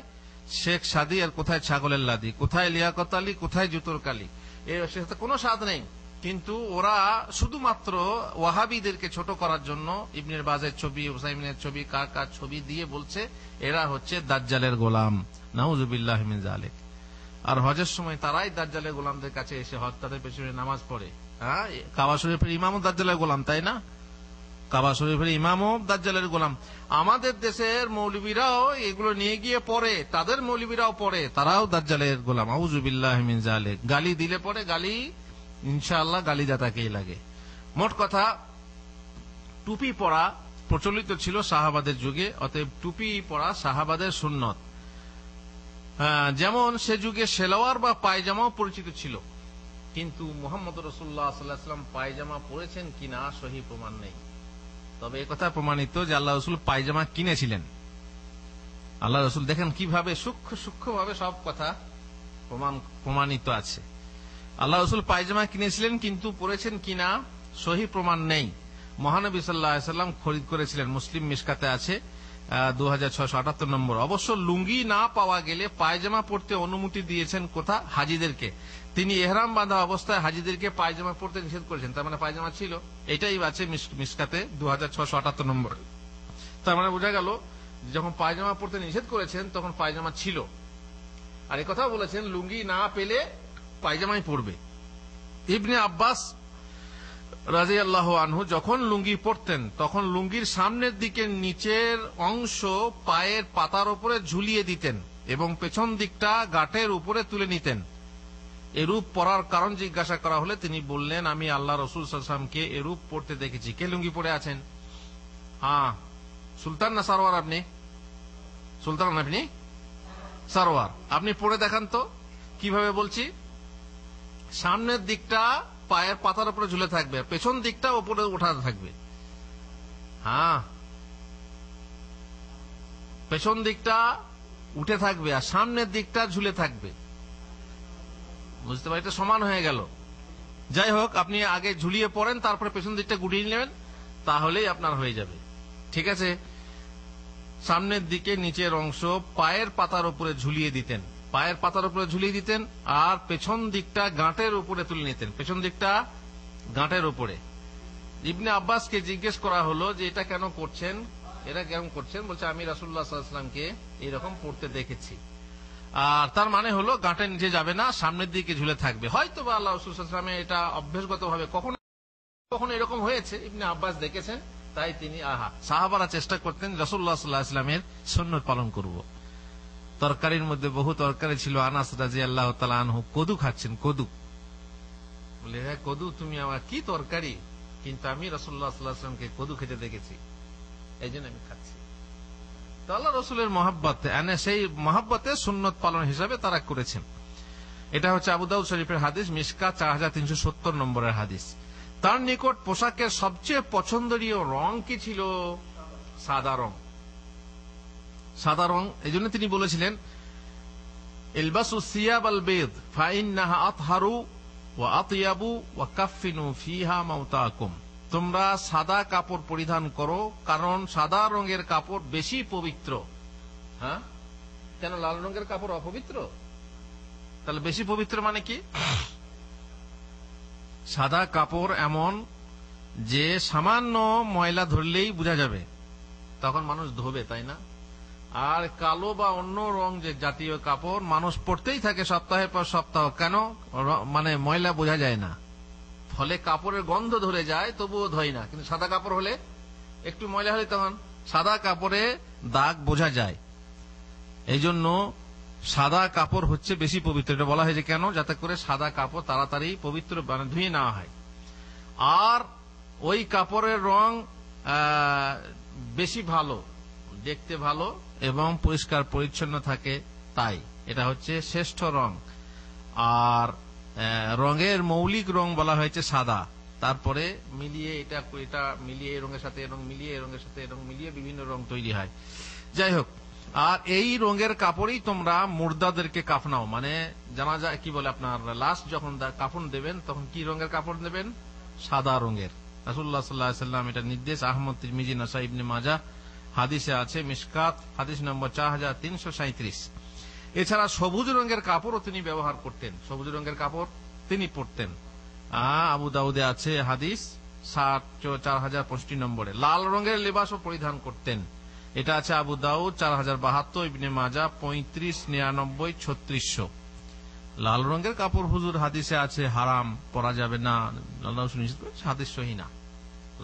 শেখ সাদি আর কোথায় ছাগলের লাদি, কোথায় লিয়াকত আলী, কোথায় জুতোর কালি, এর সাথে কোনো স্বাদ নেই। কিন্তু ওরা শুধুমাত্র ওয়াহাবিদেরকে ছোট করার জন্য ইবনে বাজের ছবি, হুসাইমিনের ছবি, কার কার ছবি দিয়ে বলছে এরা হচ্ছে দাজ্জালের গোলাম। নাউজুবিল্লাহি মিন যালিক। আর হজের সময় তারাই দাজ্জালের গোলামদের কাছে এসে হজ তাদের পেছনে নামাজ পড়ে। কাবা শরীফের ইমামও দাজ্জালের গোলাম, তাই না? কাবা শরীফের ইমামও দাজ্জালের গোলাম। আমাদের দেশের মৌলবীরাও এগুলো নিয়ে গিয়ে পড়ে, তাদের মৌলবীরাও পড়ে, তারাও দাজ্জালের গোলাম। আউযুবিল্লাহি মিন যালিক। গালি দিলে পরে গালি, ইনশাআল্লাহ গালি দাতাকেই লাগে। মোট কথা, টুপি পরা প্রচলিত ছিল সাহাবাদের যুগে, অতএব টুপি পরা সাহাবাদের সুন্নত। যেমন সে যুগে সেলোয়ার বা পায়জামাও পরিচিত ছিল, কিন্তু মুহাম্মদ রাসূলুল্লাহ সাল্লাল্লাহু আলাইহি ওয়াসাল্লাম পায়জামা পরেছেন কিনা সহি প্রমাণ নেই। তবে একথা প্রমাণিত যে আল্লাহ রাসূল পায়জামা কিনেছিলেন। আল্লাহ রাসূল দেখেন কিভাবে সূক্ষ্মভাবে সব কথা প্রমাণিত আছে। আল্লাহ রাসূল পায়জামা কিনেছিলেন, কিন্তু পরেছেন কিনা সহি প্রমাণ নেই। মহানবী সাল্লাল্লাহু আলাইহি ওয়াসাল্লাম খরিদ করেছিলেন, মুসলিম মিশকাতে আছে 2678 নম্বর। অবশ্য লুঙ্গি না পাওয়া গেলে পায়জামা পরতে অনুমতি দিয়েছেন কোথা? হাজিদেরকে। তিনি ইহরাম বাঁধা অবস্থায় হাজিদেরকে পায়জামা পরতে নিষেধ করেছেন, তার মানে পায়জামা ছিল। এটাই আছে মিশকাতে 2678 নম্বর। তার মানে বোঝা গেল যখন পায়জামা পরতে নিষেধ করেছেন তখন পায়জামা ছিল। আর এই কথা বলেছেন লুঙ্গি না পেলে পায়জামাই পরবে। ইবনে আব্বাস রাদিয়াল্লাহু আনহু যখন লুঙ্গি পরতেন তখন লুঙ্গির সামনের দিকে নিচের অংশ পায়ের পাতার উপরে ঝুলিয়ে দিতেন এবং পেছন দিকটা গাঁটের উপরে তুলে নিতেন। এরূপ পরার কারণ জিজ্ঞাসা করা হলে তিনি বললেন, আমি আল্লাহ রাসূল সাল্লাল্লাহু আলাইহি ওয়াসাল্লামকে এরূপ পড়তে দেখেছি। কে লুঙ্গি পরে আছেন? সুলতান না সারোয়ার? আপনি সুলতান, আপনি সারোয়ার। আপনি পড়ে দেখান তো কিভাবে বলছি। সামনের দিকটা পায়ের পাতার উপরে ঝুলে থাকবে, পেছন দিকটা উপরে উঠাতে থাকবে। পেছন দিকটা উঠে থাকবে আর সামনের দিকটা ঝুলে থাকবে। বুঝতে পারি, এটা সমান হয়ে গেল। যাই হোক, আপনি আগে ঝুলিয়ে পড়েন, তারপরে পেছন দিকটা গুটিয়ে নেবেন, তাহলেই আপনার হয়ে যাবে। ঠিক আছে। সামনের দিকে নিচের অংশ পায়ের পাতার উপরে ঝুলিয়ে দিতেন, পায়ের পাতার উপরে ঝুলিয়ে দিতেন, আর পেছন দিকটা গাঁটের উপরে তুলে নিতেন, পেছন দিকটা গাঁটের উপরে। ইবনে আব্বাসকে জিজ্ঞেস করা হলো যে এটা কেন করছেন, এরা কেমন করছেন? বলছে আমি রাসূলুল্লাহ সাল্লাল্লাহু আলাইহি ওয়াসাল্লামকে এরকম পড়তে দেখেছি। আর তার মানে হলো গাঁটের নিচে যাবে না, সামনের দিকে ঝুলে থাকবে। হয়তো বা আল্লাহ রাসূল সাল্লাল্লাহু আলাইহি ওয়াসাল্লাম এটা অভ্যাসগত ভাবে কখনো কখনো এরকম হয়েছে, ইবনে আব্বাস দেখেছেন, তাই তিনি সাহাবারা চেষ্টা করতেন রাসূলুল্লাহ সাল্লাল্লাহু আলাইহি ওয়াসাল্লামের সুন্নাত পালন করব। তরকারির মধ্যে বহু তরকারি ছিল। আনাস রাদিয়াল্লাহু তাআলা আনহু কদু খাচ্ছেন, কদু। বলে, হ্যাঁ কদু, তুমি আমার কি তরকারি, কিন্তু আমি রাসূলুল্লাহ সাল্লাল্লাহু আলাইহি ওয়াসাল্লামকে কদু খেতে দেখেছি, এই জন্য আমি খাচ্ছি। তো আল্লাহ রসুলের মহব্বতে, সেই মহব্বতে সুন্নত পালন হিসাবে তারা করেছেন। এটা হচ্ছে আবু দাউদ শরীফের হাদিস, মিশকাত 4370 নম্বরের হাদিস। তার নিকট পোশাকের সবচেয়ে পছন্দনীয় রং কি ছিল? সাদা রং। সাদা রং, এই জন্য তিনি বলেছিলেন, ইলবাসু সিয়াব আল বেদ ফাইন্নাহা আতহারু ওয়া আতয়াবু ওয়া কাফিনু ফিহা মাউতাকুম। তোমরা সাদা কাপড় পরিধান করো, কারণ সাদা রঙের কাপড় বেশি পবিত্র। হ্যাঁ, কেন লাল রঙের কাপড় অপবিত্র? তাহলে বেশি পবিত্র মানে কি? সাদা কাপড় এমন যে সামান্য ময়লা ধরলেই বোঝা যাবে, তখন মানুষ ধোবে, তাই না? আর কালো বা অন্য রং যে জাতীয় কাপড় মানুষ পরতেই থাকে সপ্তাহের পর সপ্তাহ, কেন? মানে ময়লা বোঝা যায় না, ফলে কাপড়ের গন্ধ ধরে যায়, তবুও ধোয় না। কিন্তু সাদা কাপড় হলে, একটু ময়লা হলে তখন সাদা কাপড়ে দাগ বোঝা যায়। এই জন্য সাদা কাপড় হচ্ছে বেশি পবিত্র। এটা বলা হয়েছে কেন? যাতে করে সাদা কাপড় তাড়াতাড়ি পবিত্র ধুয়ে নেওয়া হয়, আর ওই কাপড়ের রং বেশি ভালো, দেখতে ভালো এবং পরিষ্কার পরিচ্ছন্ন থাকে, তাই এটা হচ্ছে শ্রেষ্ঠ রং। আর রঙের মৌলিক রং বলা হয়েছে সাদা, তারপরে মিলিয়ে এটা মিলিয়ে এই রঙের সাথে রং মিলিয়ে, এই রঙের সাথে রং মিলিয়ে বিভিন্ন রং তৈরি হয়। যাই হোক, আর এই রঙের কাপড়ই তোমরা মুর্দাদেরকে কাফনাও, মানে জানা যায় কি বলে, আপনার লাশ যখন কাফন দেবেন তখন কি রঙের কাপড় দেবেন? সাদা রঙের। রাসূলুল্লাহ সাল্লাল্লাহু আলাইহি ওয়াসাল্লাম এটা নির্দেশ আহমদ, তিরমিজি, নাসাই, ইবনে মাজাহ হাদিসে আছে, মিশকাত হাদিস নম্বর 4337। এছাড়া সবুজ রঙের কাপড়ও তিনি ব্যবহার করতেন, সবুজ রঙের কাপড় তিনি পরতেন। আবু দাউদে আছে হাদিস 4065 নম্বরে। লাল রঙের লেবাসও পরিধান করতেন, এটা আছে আবু দাউদ 4072, ইবনে মাজাহ 3599, 3600। লাল রঙের কাপড় হুজুর হাদিসে আছে হারাম, পরা যাবে না, আল্লাহ রাসূল নিষেধ করেছেন, হাদিস সহিহ না।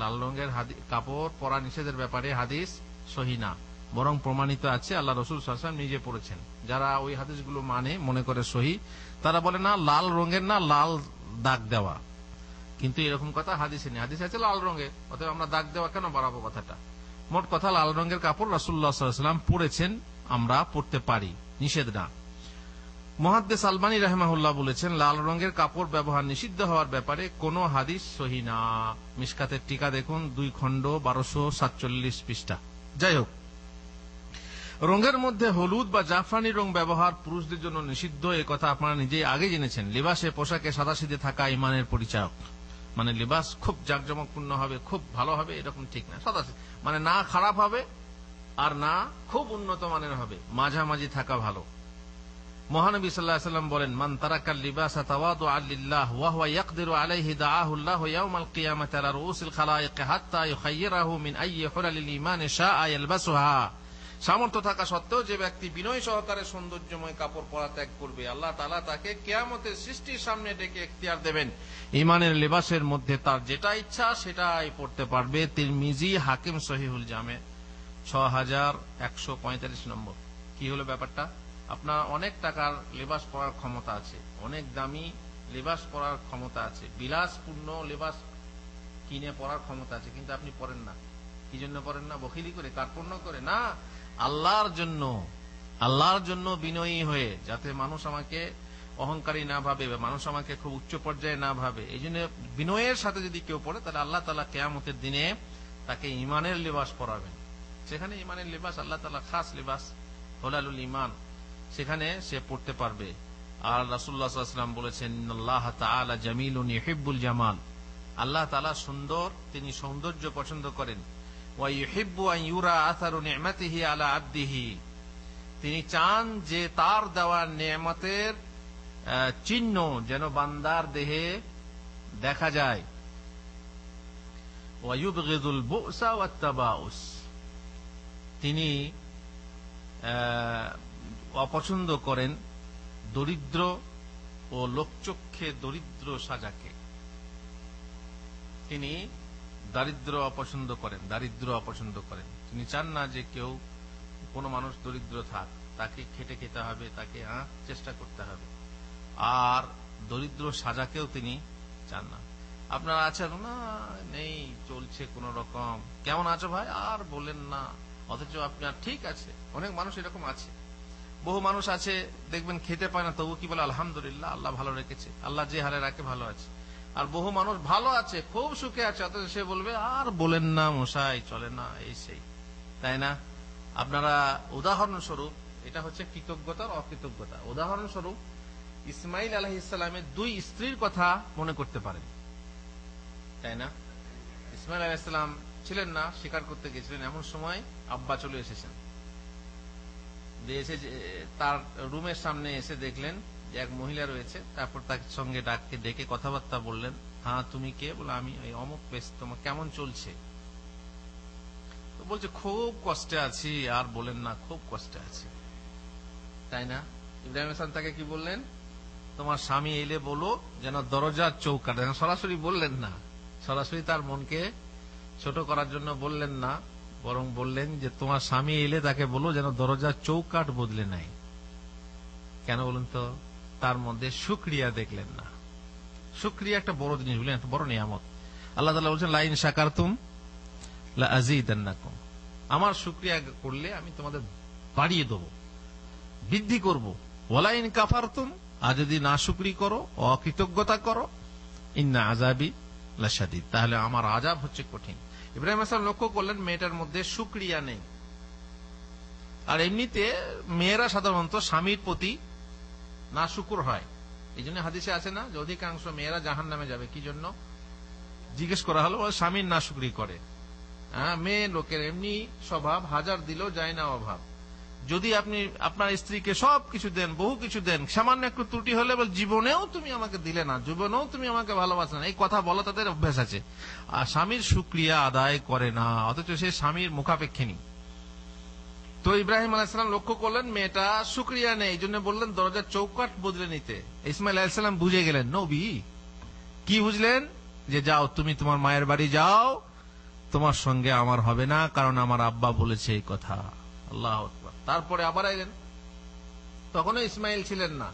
লাল রঙের কাপড় পরা নিষেধের ব্যাপারে হাদিস সহিহ না, বরং প্রমাণিত আছে, আল্লাহ রাসূল সাল্লাল্লাহু আলাইহি ওয়াসাল্লাম নিজে পড়েছেন। যারা ওই হাদিসগুলো মনে করে সহিহ, তারা বলে না লাল রঙের না, লাল দাগ দেওয়া, কিন্তু এরকম কথা হাদিসে নেই। হাদিসে আছে লাল রঙের, অতএব আমরা দাগ দেওয়া কেন বাড়াবো কথাটা? মোট কথা, লাল রঙের কাপড় রাসূলুল্লাহ সাল্লাল্লাহু আলাইহি ওয়াসাল্লাম পরেছেন, আমরা পরতে পারি, নিষেধ না। মুহাদ্দিস আলবানী রাহিমাহুল্লাহ বলেছেন, লাল রঙের কাপড় ব্যবহার নিষিদ্ধ হওয়ার ব্যাপারে কোন হাদিস সহিহ না। মিশকাতের টিকা দেখুন, 2 খণ্ড 1247 পৃষ্ঠা। যাই হোক, রঙের মধ্যে হলুদ বা জাফরানি রং ব্যবহার পুরুষদের জন্য নিষিদ্ধ, এ কথা আপনারা নিজেই আগে জেনেছেন। লিবাসে, পোশাকে সাদাসিধে থাকা ইমানের পরিচায়ক, মানে লিবাস খুব জাঁকজমকপূর্ণ হবে, খুব ভালো হবে, এরকম ঠিক না। সাদাসিধে মানে না খারাপ হবে আর না খুব উন্নত মানের হবে, মাঝামাঝি থাকা ভালো। মহানবী সাল্লাল্লাহু আলাইহি ওয়াসাল্লাম বলেন, মান তারাকাল লিবাসা তাওয়াদুআন লিল্লাহ ওয়া হুয়া ইয়াকদিরু আলাইহি দাআহু আল্লাহু ইয়াওমাল কিয়ামাতি আলা রুউসিল খালায়েক হাত্তা ইউখায়্যিরাহু মিন আইয়ি হুলালিল ঈমান শাআ ইয়ালবাসুহা। সামর্থ্য থাকা সত্ত্বেও যে ব্যক্তি বিনয় সহকারে সৌন্দর্যময় কাপড় পরা ত্যাগ করবে, আল্লাহ তাআলা তাকে কিয়ামতের সৃষ্টির সামনে ডেকে এখতিয়ার দেবেন, ঈমানের লিবাসের মধ্যে তার যেটা ইচ্ছা সেটাই পড়তে পারবে। তিরমিজি, হাকিম, সহিহুল জামে 6145 নম্বর। কি হলো ব্যাপারটা? আপনার অনেক টাকার লিবাস পরার ক্ষমতা আছে, অনেক দামি লিবাস পরার ক্ষমতা আছে, বিলাসপূর্ণ লিবাস কিনে পরার ক্ষমতা আছে, কিন্তু আপনি পরেন না। কি জন্য পরেন না? বখিলি করে, কার্পণ্য করে না, আল্লাহর জন্য। আল্লাহর জন্য বিনয়ী হয়ে, যাতে মানুষ আমাকে অহংকারী না ভাবে বা মানুষ আমাকে খুব উচ্চ পর্যায়ে না ভাবে। এই জন্য বিনয়ের সাথে যদি কেউ পড়ে, তাহলে আল্লাহ তাআলা কিয়ামতের দিনে তাকে ঈমানের লিবাস পরাবেন। সেখানে ঈমানের লিবাস, আল্লাহ তাআলা খাস লিবাস হুলালুল ঈমান, সেখানে সে পড়তে পারবে। আর রাসূলুল্লাহ সাল্লাল্লাহু আলাইহি ওয়াসাল্লাম বলেছেন, ইন্নাল্লাহা তাআলা জামিলুন ইউহিব্বুল জামাল। আল্লাহ তাআলা সুন্দর, তিনি সৌন্দর্য পছন্দ করেন। ওয়া ইউহিব্বু আন ইউরা আসারু নি'মাতিহি আলা আবদিহি, তিনি চান যে তার দেওয়া নেয়ামতের চিহ্ন যেন বান্দার দেহে দেখা যায়। ওয়া ইউবগিদুল বুসা ওয়াত তাবাউস, তিনি অপছন্দ করেন দরিদ্র ও লোকচক্ষে দরিদ্র সাজাকে। তিনি দারিদ্র অপছন্দ করেন, তিনি চান না যে কোনো মানুষ দরিদ্র থাক। তাকে খেটে খেতে হবে, তাকে চেষ্টা করতে হবে। আর দরিদ্র সাজাকেও তিনি চান না। আপনারা আছেন না, নেই, চলছে কোন রকম, কেমন আছো ভাই, আর বলেন না, অথচ আপনার ঠিক আছে। অনেক মানুষ এরকম আছে, বহু মানুষ আছে দেখবেন খেতে পায় না, তবু কি বলে আলহামদুলিল্লাহ, আল্লাহ ভালো রেখেছে, আল্লাহ যে হালে রাখে ভালো আছে। আর বহু মানুষ ভালো আছে, খুব সুখে আছে, অথচ সে বলবে আর বলেন না মশাই, চলে না, এই সেই, তাই না? আপনারা উদাহরণস্বরূপ, এটা হচ্ছে কৃতজ্ঞতার অকৃতজ্ঞতা। উদাহরণস্বরূপ ইসমাইল আলাইহিস সালামের 2 স্ত্রীর কথা মনে করতে পারেন, তাই না? ইসমাইল আলাইহিস সালাম ছিলেন না, শিকার করতে গেছিলেন, এমন সময় আব্বা চলে এসেছেন। এসে তার রুমের সামনে এসে দেখলেন যে এক মহিলা রয়েছে। তারপর তার সঙ্গে ডেকে কথাবার্তা বললেন। হ্যাঁ, তুমি কে? বলে আমি এই অমুক পেশ, তোমার কেমন চলছে? তো বলছে খুব কষ্টে আছি, আর বলেন না, খুব কষ্টে আছি, তাই না? ইব্রাহিম হাসান তাকে কি বললেন? তোমার স্বামী এলে বলো যেন দরজার চৌকাঠ, সরাসরি বললেন না, সরাসরি তার মনকে ছোট করার জন্য বললেন না, বরং বললেন যে তোমার স্বামী এলে তাকে বলো যেন দরজার চৌকাঠ বদলে নাই। কেন বলুন তো? তার মধ্যে শুকরিয়া দেখলেন না। শুকরিয়া একটা বড় জিনিস, বললেন একটা বড় নিয়ামত। আল্লাহ তাআলা বলছেন লাইন শাকারতুম লাআযীদান্নাকুম, আমার শুকরিয়া করলে আমি তোমাদের বাড়িয়ে দেব, বৃদ্ধি করব। ওয়ালাইন কাফারতুম, আর যদি না শুকরি করো, অকৃতজ্ঞতা করো, ইন্না আযাবি লাশাদীদ, তাহলে আমার আযাব হচ্ছে কঠিন। ইব্রাহিম আলাইহিস লক্ষ্য করলেন মেয়েটার মধ্যে শুকরিয়া নেই। আর এমনিতে মেয়েরা সাধারণত স্বামীর প্রতি না শুকুর হয়। এই জন্য হাদিসে আছে না যে অধিকাংশ মেয়েরা জাহান্নামে যাবে। কি জন্য জিজ্ঞেস করা হলো? স্বামীর না শুকরি করে। মেয়ে লোকের এমনি স্বভাব, হাজার দিলেও যায় না অভাব। যদি আপনি আপনার স্ত্রীকে সব কিছু দেন, বহু কিছু দেন, সামান্য একটু ত্রুটি হলে জীবনেও তুমি আমাকে দিলে না, জীবনেও তুমি আমাকে ভালোবাসো না, এই কথা বলা তাদের অভ্যাস আছে। আর স্বামীর শুকরিয়া আদায় করে না, অথচ সে স্বামীর মুখাপেক্ষিনী। তো ইব্রাহিম আলাইহিস সালাম লক্ষ্য করলেন মেয়েটা শুকরিয়া নেই, এই জন্য বললেন দরজার চৌকাঠ বদলে নিতে। ইসমাইল আলাইহিস সালাম বুঝে গেলেন, নবী কি বুঝলেন? যে যাও, তুমি তোমার মায়ের বাড়ি যাও, তোমার সঙ্গে আমার হবে না, কারণ আমার আব্বা বলেছে এই কথা। আল্লাহু আকবার। তারপরে আবার আইলেন, তখনও ইসমাইল ছিলেন না।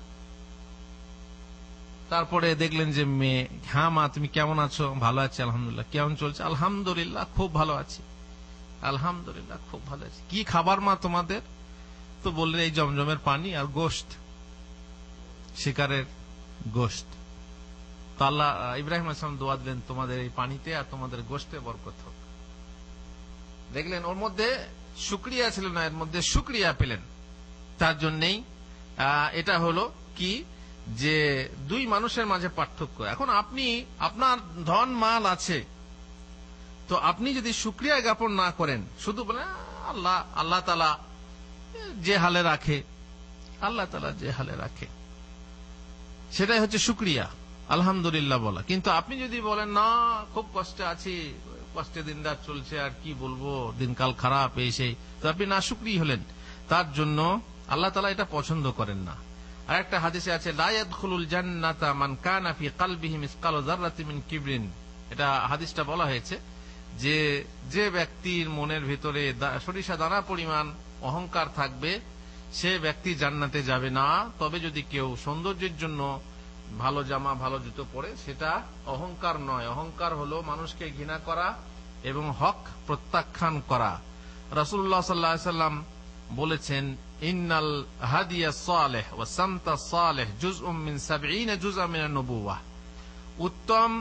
তারপরে দেখলেন যে মেয়ে, হ্যাঁ মা তুমি কেমন আছো? ভালো আছি আলহামদুলিল্লাহ। কেমন চলছে? আলহামদুলিল্লাহ খুব ভালো আছি, আলহামদুলিল্লাহ খুব ভালো আছি। কি খাবার মা তোমাদের? তো বললেন এই জমজমের পানি আর গোশত, শিকারের গোশত। তো আল্লাহ ইব্রাহিম আলাইহিস সালাম দোয়া দিলেন তোমাদের এই পানিতে আর তোমাদের গোশতে বরকত হোক। দেখলেন ওর মধ্যে শুকরিয়া ছিল না, এর মধ্যে শুকরিয়া পেলেন। তার জন্যই এটা হলো কি, যে 2 মানুষের মাঝে পার্থক্য। এখন আপনি, আপনার ধন মাল আছে, তো আপনি যদি শুকরিয়া জ্ঞাপন না করেন, শুধু বলেন আল্লাহ তাআলা যে হালে রাখে, আল্লাহ তাআলা যে হালে রাখে, সেটাই হচ্ছে শুকরিয়া, আলহামদুলিল্লাহ বলা। কিন্তু আপনি যদি বলেন না খুব কষ্টে আছি, কষ্টে দিন রাত চলছে, আর কি বলবো, দিনকাল খারাপ, এই সেই, তো আপনি না শুকরি হলেন। তার জন্য আল্লাহ তাআলা এটা পছন্দ করেন না। আর একটা হাদিসে আছে লা ইয়াদখুলুল জান্নাতা মান কানা ফি কলবিহি মিসকালু যাররাতিন মিন কিবরিন। এটা হাদিসটা বলা হয়েছে যে যে ব্যক্তির মনের ভিতরে সরিষা দানা পরিমাণ অহংকার থাকবে, সে ব্যক্তি জান্নাতে যাবে না। তবে যদি কেউ সৌন্দর্যের জন্য ভালো জামা, ভালো জুতো পরে, সেটা অহংকার নয়। অহংকার হলো মানুষকে ঘৃণা করা এবং হক প্রত্যাখ্যান করা। রাসূলুল্লাহ সাল্লাল্লাহু আলাইহি ওয়াসাল্লাম বলেছেন ইন্নাল হাদিয়া সালেহ ওয়া সামতা সালেহ জুজউম মিন 70 জুজআ মিনান নবুওয়াহ। উত্তম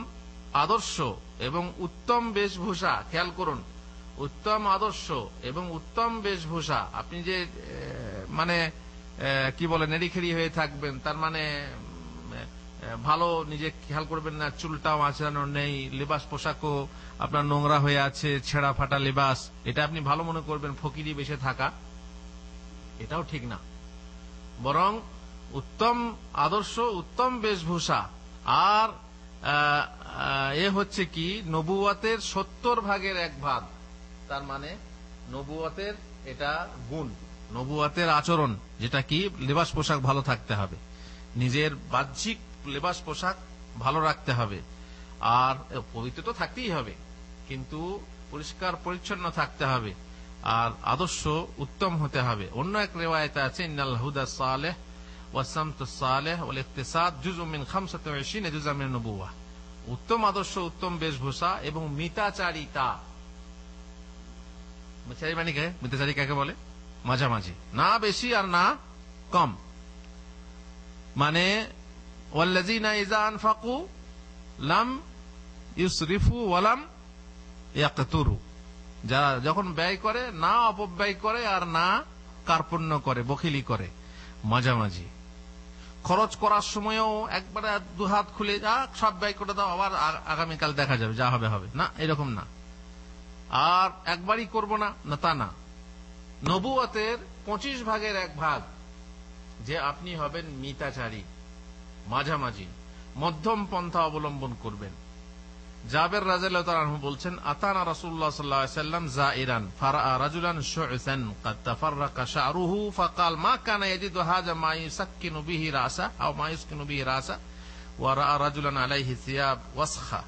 আদর্শ এবং উত্তম বেশভূষা, খেয়াল করুন, উত্তম আদর্শ এবং উত্তম বেশভূষা। আপনি যে মানে কি বলে নেড়িখেড়ি হয়ে থাকবেন, তার মানে ভালো নিজে খেয়াল করবেন না, চুলটাও আঁচড়ানো নেই, লিবাস পোশাকও আপনার নোংরা হয়ে আছে, ছেঁড়া ফাটা লিবাস, এটা আপনি ভালো মনে করবেন ফকিরি বেশে থাকা, এটাও ঠিক না। বরং উত্তম আদর্শ, উত্তম বেশভূষা, আর এ হচ্ছে কি নবুয়তের 70 ভাগের 1 ভাগ। তার মানে নবুয়তের এটা গুণ, নবুয়তের আচরণ, যেটা কি লিবাস পোশাক ভালো থাকতে হবে, নিজের বাহ্যিক লিবাস পোশাক ভালো রাখতে হবে, আর পবিত্র তো থাকতেই হবে, কিন্তু পরিষ্কার পরিচ্ছন্ন থাকতে হবে। আর আদর্শ উত্তম হতে হবে। অন্য এক রিওয়ায়াতে আছে ইন্নাল হুদা সালেহ ওয়া সামতু সালেহ ওয়াল ইকতিসাদ জুজউম মিন 25 জুজআম মিন নবুওয়াহ। উত্তম আদর্শ, উত্তম বেশভূষা এবং মিতাচারিতা। মিতাচারী মানে কি? মিতাচারী কাকে বলে? মাঝামাঝি, না বেশি আর না কম। মানে ওয়াল্লাযিনা ইযা আনফাকু লাম ইউসরিফু ওয়া লাম ইয়াকতুরু, যারা যখন ব্যয় করে না অপব্যয় করে আর না কার্পণ্য করে, বখিলি করে, মাঝামাঝি। খরচ করার সময়ও একবারে দুহাত খুলে সব ব্যয় করে দাও, আবার আগামীকাল দেখা যাবে, যা হবে হবে, না, এরকম না। আর একবারই করব না, তা না। নবুয়তের 25 ভাগের 1 ভাগ যে আপনি হবেন মিতাচারী, মাঝামাঝি, মধ্যম পন্থা অবলম্বন করবেন। জাবের রাদিয়াল্লাহু তাআলা আনহু বলছেন, আতানা রাসূলুল্লাহ সাল্লাল্লাহু আলাইহি ওয়াসাল্লাম যাইরান ফারাআ রাজুলান শু'সান কাদ তাফাররাকা শা'রুহু ফাকাল মা কানা ইয়াজিদু হাযা মা ইউসাক্কিনু বিহি রাসা আও মা ইউসকিনু বিহি রাসা ওয়া রাআ রাজুলান আলাইহি সিয়াব ওয়াসখা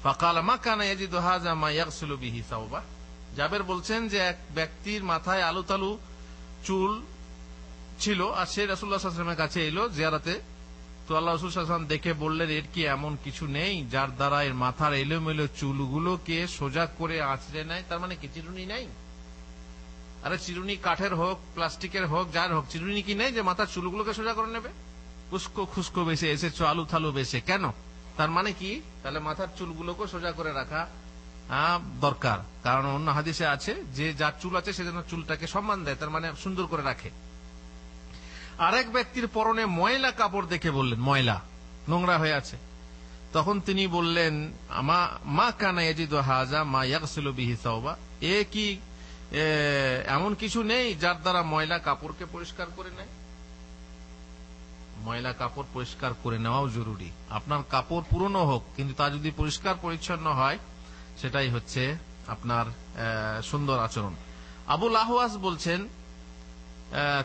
ফাকাল মা কানা ইয়াজিদু হাযা মা ইয়াগসিলু বিহি সাওবা। জাবের বলছেন যে এক ব্যক্তির মাথায় আলু তালু চুল ছিল, আর সে রাসূলুল্লাহ সাল্লাল্লাহু আলাইহি ওয়াসাল্লামের কাছে এলো জিয়ারতে। তো আল্লাহ রাসূল সাল্লাল্লাহু আলাইহি ওয়াসাল্লাম দেখে বললেন, এর কি এমন কিছু নেই যার দ্বারা এর মাথার এলোমেলো চুলগুলোকে সোজা করে আঁচড়ে নেয়? তার মানে কি চিরুনি নেই? আরে চিরুনি কাঠের হোক, প্লাস্টিকের হোক, যার হোক, চিরুনি কি নেই যে মাথার চুলগুলোকে সোজা করে নেবে? উস্কো খুস্কো বেশে এসেছো, আলু থালু বেশে, কেন? তার মানে কি? তাহলে মাথার চুলগুলোকে সোজা করে রাখা দরকার। কারণ অন্য হাদিসে আছে যে যার চুল আছে সে যেন চুলটাকে সম্মান দেয়, তার মানে সুন্দর করে রাখে। আরেক ব্যক্তির পরনে ময়লা কাপড় দেখে বললেন, ময়লা, নোংরা হয়ে আছে। তখন তিনি বললেন, মা কানা ইয়াজিদু হাযা মা ইয়াগসিলু বিহি সাওবা, এ কি এমন কিছু নেই যার দ্বারা ময়লা কাপড়কে পরিষ্কার করে নেয়? ময়লা কাপড় পরিষ্কার করে নেওয়াও জরুরি। আপনার কাপড় পুরনো হোক, কিন্তু তা যদি পরিষ্কার পরিচ্ছন্ন হয়, সেটাই হচ্ছে আপনার সুন্দর আচরণ। আবুল আহওয়াজ বলছেন,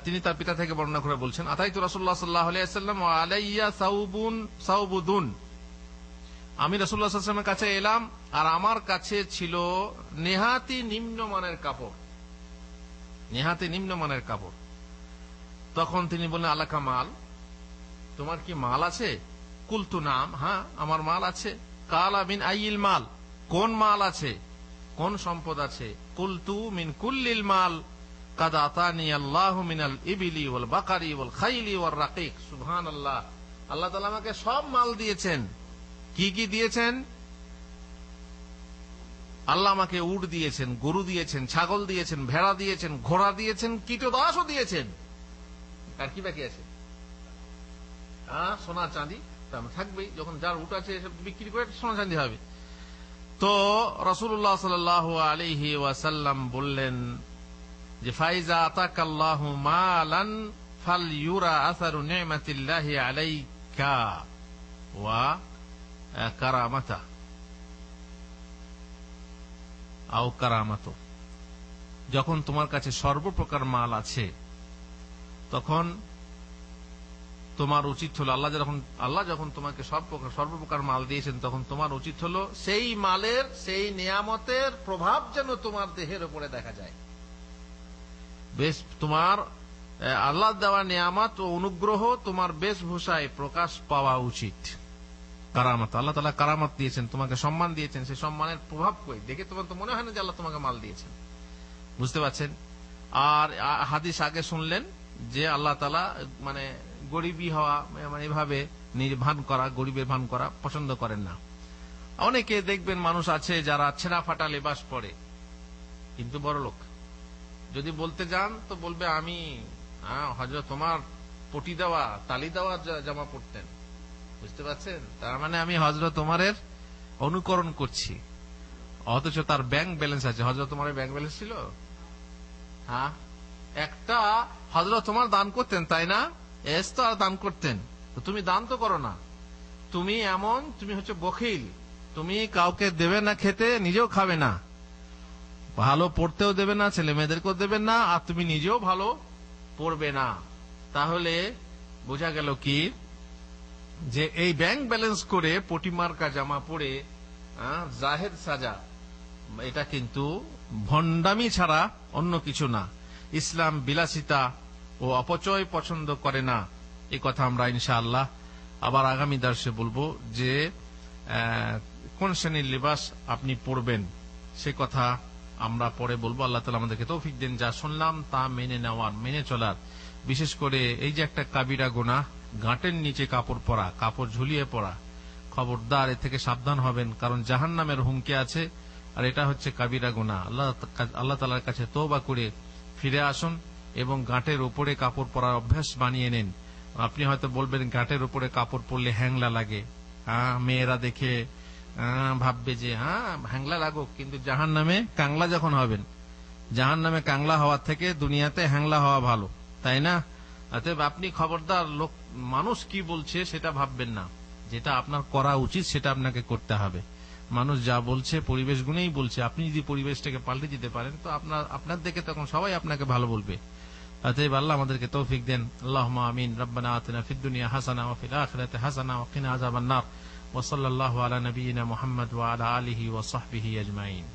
তিনি তার পিতা থেকে বর্ণনা করে বলছেন, আতাইতু রাসূলুল্লাহ সাল্লাল্লাহু আলাইহি ওয়াসাল্লাম ওয়া আলাইয়া সাউবুদুন, আমি রাসূলুল্লাহ সাল্লাল্লাহু আলাইহি ওয়াসাল্লামের কাছে এলাম আর আমার কাছে ছিল নেহাতি নিম্নমানের কাপড়, নেহাতি নিম্নমানের কাপড়। তখন তিনি বললেন, আলাকা মাল, তোমার কি মাল আছে? কুলতু নাম, হ্যাঁ আমার মাল আছে। কালা মিন আইয়িল মাল, কোন মাল আছে, কোন সম্পদ আছে? কুলতু মিন কুল্লিল মাল কাদ আতানি আল্লাহু মিনাল ইবিলি ওয়াল বাকারি ওয়াল খাইলি ওয়ার রাকিক। সুবহানাল্লাহ, আল্লাহ তাআলা আমাকে সব মাল দিয়েছেন। কি কি দিয়েছেন? আল্লাহ আমাকে উট দিয়েছেন, গরু দিয়েছেন, ছাগল দিয়েছেন, ভেড়া দিয়েছেন, ঘোড়া দিয়েছেন, কীটদাসও দিয়েছেন। আর কি বাকি আছে? সোনা চাঁদি থাকবেই, যখন যার উট আছে এসব বিক্রি করে সোনা চাঁদি হবে। তো রাসূলুল্লাহ সাল্লাল্লাহু আলাইহি ওয়াসাল্লাম বললেন যে, ফাইজা আতাকাল্লাহু মালান ফালইউরা আসারু নি'মাতিল্লাহি আলাইকা ওয়া কারামাতা আও কারামাতু, যখন তোমার কাছে সর্বপ্রকার মাল আছে তখন তোমার উচিত হলো, আল্লাহ যখন তোমাকে সর্বপ্রকার মাল দিয়েছেন, তখন তোমার উচিত হলো সেই মালের, সেই নিয়ামতের প্রভাব যেন তোমার দেহের উপরে দেখা যায়। বেশ, তোমার আল্লাহ দেওয়া নিয়ামত ও অনুগ্রহ তোমার বেশভূষায় প্রকাশ পাওয়া উচিত। কারামত, আল্লাহ তাআলা কারামত দিয়েছেন, তোমাকে সম্মান দিয়েছেন, সেই সম্মানের প্রভাব কই দেখে তোমার তো মনে হয় না যে আল্লাহ তোমাকে মাল দিয়েছেন। বুঝতে পারছেন? আর হাদিস আগে শুনলেন যে আল্লাহ তাআলা মানে গরিবী হওয়া, মানে এভাবে ভান করা, গরিবের ভান করা পছন্দ করেন না। অনেকে দেখবেন মানুষ আছে যারা ছেঁড়া ফাটা লেবাস পরে কিন্তু বড় লোক। যদি বলতে যান তো বলবে, আমি হযরত তোমার পটি দেওয়া, তালি দেওয়া জামা পরতেন। বুঝতে পারছেন? তার মানে আমি হযরত তোমারের অনুকরণ করছি, অথচ তার ব্যাংক ব্যালেন্স আছে। হযরত তোমার ব্যাংক ব্যালেন্স ছিল? হ্যাঁ, একটা হযরত তোমার দান করতেন, তাই না? এস তো আর দান করতেন, তো তুমি দান তো করো না। তুমি হচ্ছে বখিল, তুমি কাউকে দেবে না খেতে, নিজেও খাবে না, ভালো পড়তেও দেবে না, ছেলে মেয়েদেরকেও দেবে না, আর তুমি নিজেও ভালো পড়বে না। তাহলে বোঝা গেল কি যে এই ব্যাংক ব্যালেন্স করে পটিমার্কা জামা পরে জাহেদ সাজা, এটা কিন্তু ভণ্ডামি ছাড়া অন্য কিছু না। ইসলাম বিলাসিতা ও অপচয় পছন্দ করে না। এই কথা আমরা ইনশাআল্লাহ আবার আগামী দর্শে বলবো যে কোন শ্রেণীর লিবাস আপনি পরবেন সে কথা আমরা পরে বলবো। আল্লাহ তাআলা আমাদেরকে তৌফিক দেন যা শুনলাম তা মেনে নেওয়ার, মেনে চলার। বিশেষ করে এই যে একটা কাবিরা গুনাহ, গাঁটের নিচে কাপড় পরা, কাপড় ঝুলিয়ে পরা, খবরদার এ থেকে সাবধান হবেন, কারণ জাহান্নামের হুমকি আছে। আর এটা হচ্ছে কাবিরা গুনাহ। আল্লাহ তাআলার কাছে তওবা করে ফিরে আসুন এবং গাঁটের উপরে কাপড় পরার অভ্যাস বানিয়ে নেন। আপনি হয়তো বলবেন গাঁটের উপরে কাপড় পরলে হ্যাংলা লাগে, মেয়েরা দেখে ভাববে যে হ্যাংলা লাগুক, কিন্তু জাহান্নামে কাংলা যখন হবেন, জাহান্নামে কাংলা হওয়ার থেকে দুনিয়াতে হ্যাংলা হওয়া ভালো, তাই না? অতএব আপনি খবরদার মানুষ কি বলছে সেটা ভাববেন না, যেটা আপনার করা উচিত সেটা আপনাকে করতে হবে। মানুষ যা বলছে পরিবেশ গুনেই বলছে, আপনি যদি পরিবেশটাকে পাল্টে দিতে পারেন তো আপনার দেখে তখন সবাই আপনাকে ভালো বলবে। অতএব আল্লাহ আমাদেরকে তৌফিক দেন। আল্লাহুম্মা আমিন। রব্বানা আতিনা ফিদ দুনিয়া হাসানা ওয়া ফিল আখিরাতি হাসানা ওয়া কিনা আযাবান নার। ওয়া সাল্লাল্লাহু আলা নাবিয়িনা মুহাম্মদ ওয়া আলা আলিহি ওয়া সাহবিহি আজমাইন।